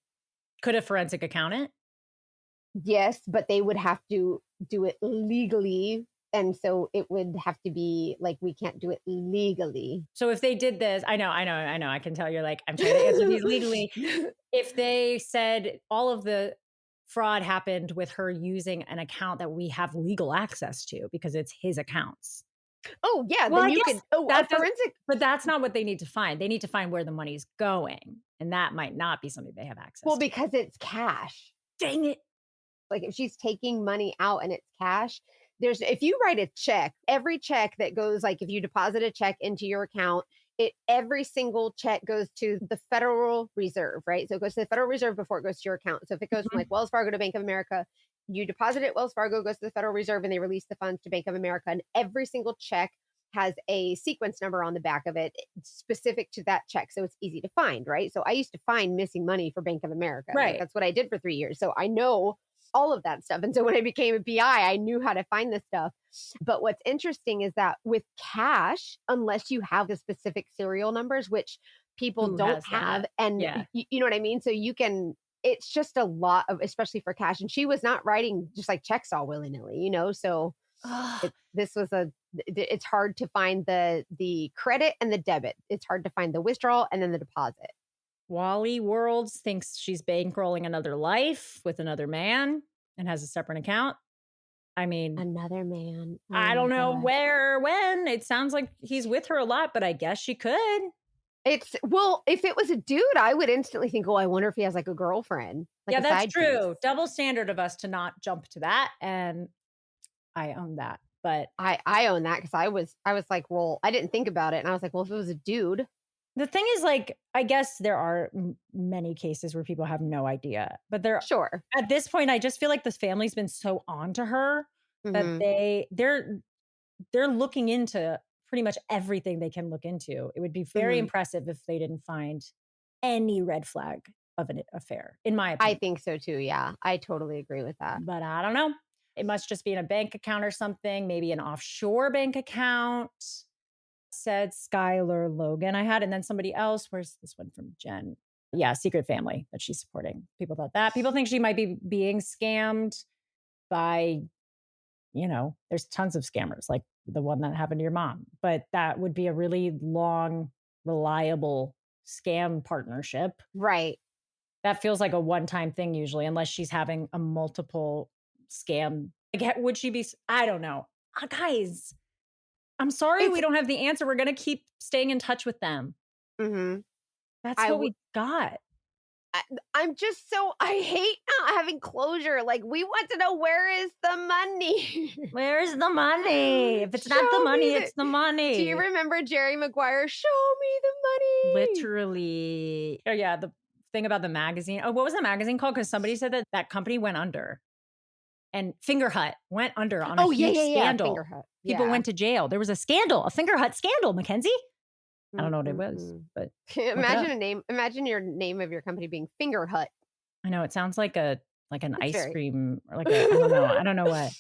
Could a forensic accountant? Yes, but they would have to do it legally. And so it would have to be like, we can't do it legally. So if they did this, I know. I can tell you're like, I'm trying to answer these legally. If they said all of the fraud happened with her using an account that we have legal access to because it's his accounts. Oh, yeah. Well, then I you guess could, that a forensic. But that's not what they need to find. They need to find where the money's going. And that might not be something they have access Well, to. because it's cash. Dang it. Like if she's taking money out and it's cash, if you write a check, every check that goes, like if you deposit a check into your account, every single check goes to the Federal Reserve, right? So it goes to the Federal Reserve before it goes to your account. So if it goes from like Wells Fargo to Bank of America, you deposit it at Wells Fargo, goes to the Federal Reserve, and they release the funds to Bank of America. And every single check has a sequence number on the back of it specific to that check. So it's easy to find, right? So I used to find missing money for Bank of America. Right. Like, that's what I did for 3 years. So I know all of that stuff. And so when I became a PI, I knew how to find this stuff. But what's interesting is that with cash, unless you have the specific serial numbers, which people Who don't has have, that? and Yeah. you know what I mean? So it's just a lot of, especially for cash. And she was not writing just like checks all willy-nilly, so it's hard to find the credit and the debit. It's hard to find the withdrawal and then the deposit. Wally Worlds thinks she's bankrolling another life with another man and has a separate account. I mean, Another man. Oh I don't my know God. where, when. It sounds like he's with her a lot, but I guess she could. If it was a dude, I would instantly think, oh, I wonder if he has like a girlfriend. Like Yeah, a that's side true. piece. Double standard of us to not jump to that. And I own that. But I own that because I was like, well, I didn't think about it. And I was like, well, if it was a dude. the thing is, like, I guess there are many cases where people have no idea. But Sure. at this point, I just feel like this family's been so on to her that Mhm. they're looking into pretty much everything they can look into. It would be very Mhm. impressive if they didn't find any red flag of an affair, in my I opinion. think so too. Yeah. I totally agree with that. But I don't know. It must just be in a bank account or something, maybe an offshore bank account, said Skylar Logan. I had, and then somebody else. Where's this one from Jen? Yeah, secret family that she's supporting. People thought that. People think she might be being scammed by, there's tons of scammers, like the one that happened to your mom. But that would be a really long, reliable scam partnership. Right. That feels like a one-time thing usually, unless she's having a multiple scam. Like, would she be? I don't know. Guys, I'm sorry we don't have the answer. We're going to keep staying in touch with them. Mm-hmm. That's what we got. I'm just I hate not having closure. Like, we want to know, where is the money? Where's the money? If it's not the money, it's the money. Do you remember Jerry Maguire? Show me the money. Literally. Oh, yeah. The thing about the magazine. Oh, what was the magazine called? Because somebody said that company went under. And Finger Hut went under on a huge scandal. Finger Hut. People went to jail. There was a scandal, a Finger Hut scandal, Mackenzie. I don't know what it was, but imagine your name of your company being Finger Hut. I know it sounds like an ice cream, or like I don't know what.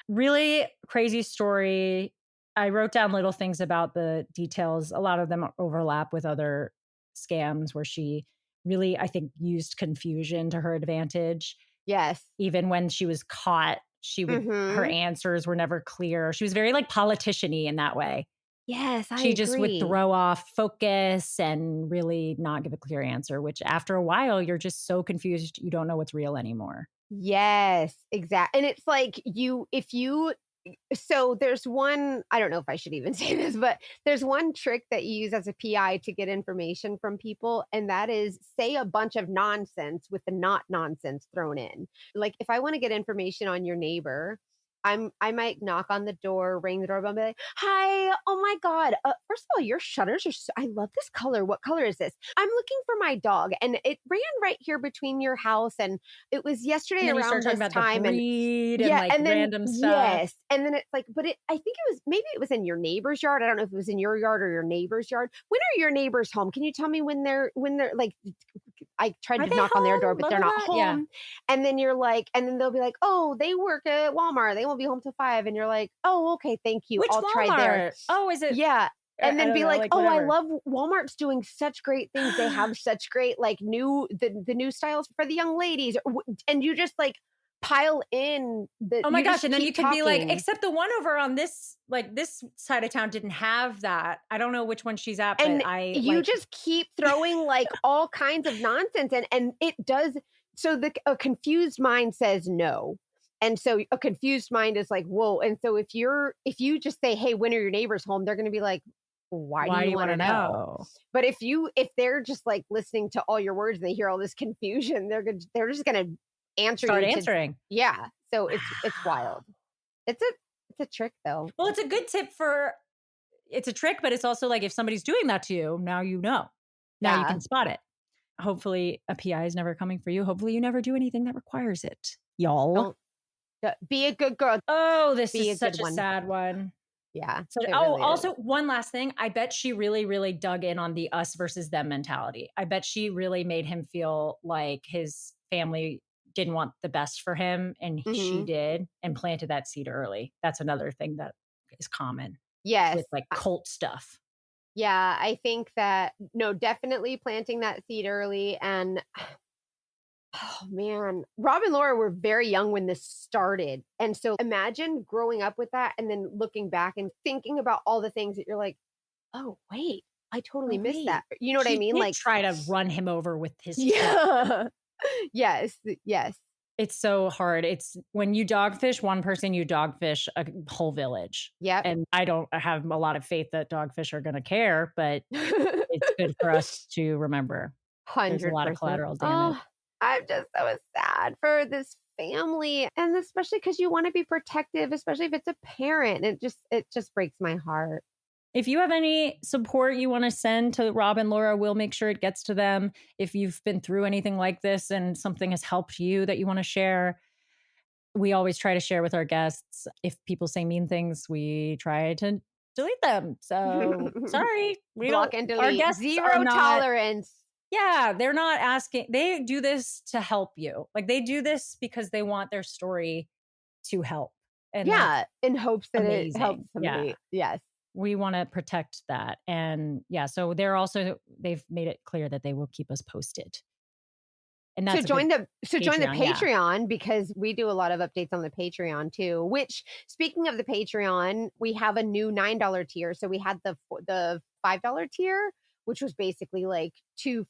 Really crazy story. I wrote down little things about the details. A lot of them overlap with other scams where she really, I think, used confusion to her advantage. Yes. Even when she was caught, her answers were never clear. She was very like politician-y in that way. Yes, She just would throw off focus and really not give a clear answer, which after a while, you're just so confused, you don't know what's real anymore. Yes, exactly. And it's like if you So there's one, I don't know if I should even say this, but there's one trick that you use as a PI to get information from people, and that is say a bunch of nonsense with the not nonsense thrown in. Like if I want to get information on your neighbor, I might knock on the door, ring the doorbell, and be like, "Hi, oh my God! First of all, your shutters are. I love this color. What color is this? I'm looking for my dog, and it ran right here between your house, and it was yesterday And then you around start talking this about the time, and breed and yeah, like and then random stuff. yes, and then it's like, but I think it was maybe it was in your neighbor's yard. I don't know if it was in your yard or your neighbor's yard. When are your neighbors home? Can you tell me when they're like? I tried Are to they knock on their home? door, but Blah, they're blah, not blah. Yeah. home. And then you're like, and then they'll be like, oh, they work at Walmart. They won't be home till 5. And you're like, oh, okay, thank you. Which I'll Walmart? try there. Oh, is it? Yeah. And I then don't be know, like, oh, whatever. I love Walmart's doing such great things. They have such great like the new styles for the young ladies. And you just like pile in the Oh my you gosh. just And then keep you could be like, talking. except the one over on this side of town didn't have that. I don't know which one she's at, but And I you like, just keep throwing like all kinds of nonsense, and it does. So a confused mind says no. And so a confused mind is like, whoa. And so if you just say, hey, when are your neighbors home? They're going to be like, why do you want to know? But if they're just like listening to all your words and they hear all this confusion, they're just going to answer start you. answering. Yeah. So it's wild. It's a trick though. Well, it's a good tip it's a trick, but it's also like if somebody's doing that to you, now you know. Now you Yeah. can spot it. Hopefully a PI is never coming for you. Hopefully you never do anything that requires it. Y'all. Be a good girl. Oh, this Be is such a sad one. Yeah. So, also one last thing. I bet she really, really dug in on the us versus them mentality. I bet she really made him feel like his family didn't want the best for him, and she did, and planted that seed early. That's another thing that is common. Yes. With like cult stuff. Yeah, I think that definitely planting that seed early. And oh man, Rob and Laura were very young when this started. And so imagine growing up with that and then looking back and thinking about all the things that you're like, oh wait, I totally missed that. You know what I mean? Like try to run him over with his yeah. Yes. It's so hard. It's when you dogfish one person, you dogfish a whole village. Yeah. And I don't have a lot of faith that dogfish are going to care, but it's good for us to remember. 100%. There's a lot of collateral damage. Oh, I'm just so sad for this family, and especially because you want to be protective, especially if it's a parent. It just breaks my heart. If you have any support you want to send to Rob and Laura, we'll make sure it gets to them. If you've been through anything like this and something has helped you that you want to share, we always try to share with our guests. If people say mean things, we try to delete them. So sorry. We block and delete. Our guests Zero tolerance. Yeah, they're not asking. They do this to help you. Like they do this because they want their story to help. And yeah, in hopes that it helps somebody. Yeah. Yes. We want to protect that. And yeah, so they've made it clear that they will keep us posted. And that's join the Patreon, yeah. Because we do a lot of updates on the Patreon too, which speaking of the Patreon, we have a new $9 tier. So we had the $5 tier, which was basically like 2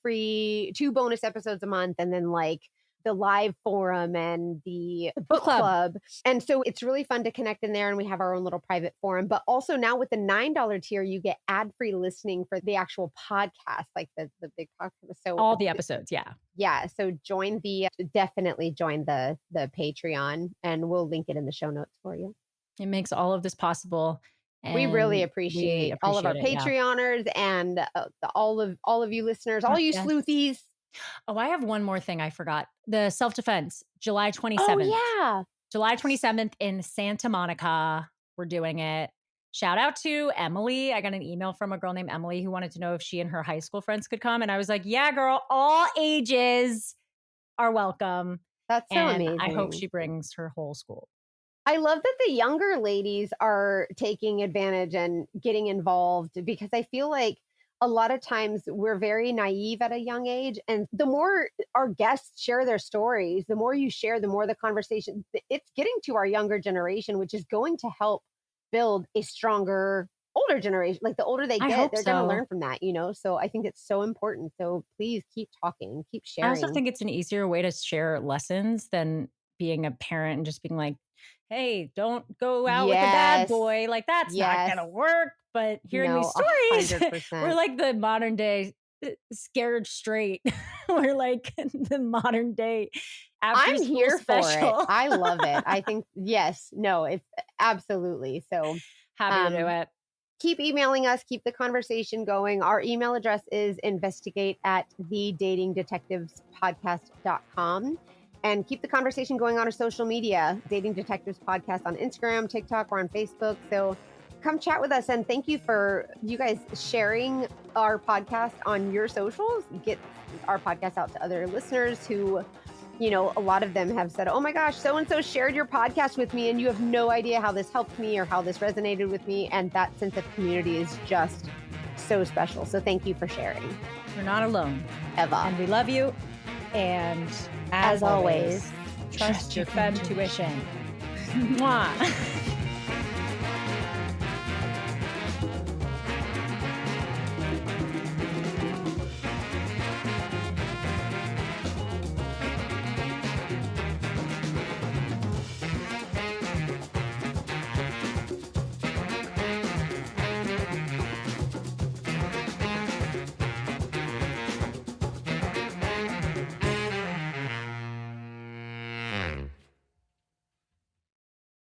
bonus episodes a month. And then like the live forum and the book club. And so it's really fun to connect in there, and we have our own little private forum. But also now with the $9 tier, you get ad-free listening for the actual podcast, like the big podcast. So all the episodes, yeah. Yeah. So definitely join the Patreon, and we'll link it in the show notes for you. It makes all of this possible. We really appreciate all of our Patreoners and all of you listeners, all you sleuthies. Oh, I have one more thing I forgot. The self-defense, July 27th. Oh, yeah. July 27th in Santa Monica. We're doing it. Shout out to Emily. I got an email from a girl named Emily who wanted to know if she and her high school friends could come. And I was like, yeah, girl, all ages are welcome. That's so amazing. I hope she brings her whole school. I love that the younger ladies are taking advantage and getting involved, because I feel like a lot of times we're very naive at a young age. And the more our guests share their stories, the more you share, the more the conversation, it's getting to our younger generation, which is going to help build a stronger older generation. Like the older they get, they're going to learn from that, So I think it's so important. So please keep talking, keep sharing. I also think it's an easier way to share lessons than being a parent and just being like, hey, don't go out with a bad Yes. boy. Like, that's not Yes. going to work. But hearing these No, stories, 100%. we're like the modern day scared straight. We're like the modern day after I'm school here for it. special. I love it. I think, yes, no, it's absolutely. So Happy to do it. keep emailing us, keep the conversation going. Our email address is investigate@thedatingdetectivespodcast.com. And keep the conversation going on our social media, Dating Detectives Podcast on Instagram, TikTok, or on Facebook. So come chat with us. And thank you for you guys sharing our podcast on your socials. Get our podcast out to other listeners who, you know, a lot of them have said, oh my gosh, so-and-so shared your podcast with me and you have no idea how this helped me or how this resonated with me. And that sense of community is just so special. So thank you for sharing. You're not alone. Eva. And we love you. And As always, trust your fem tuition. Mwah.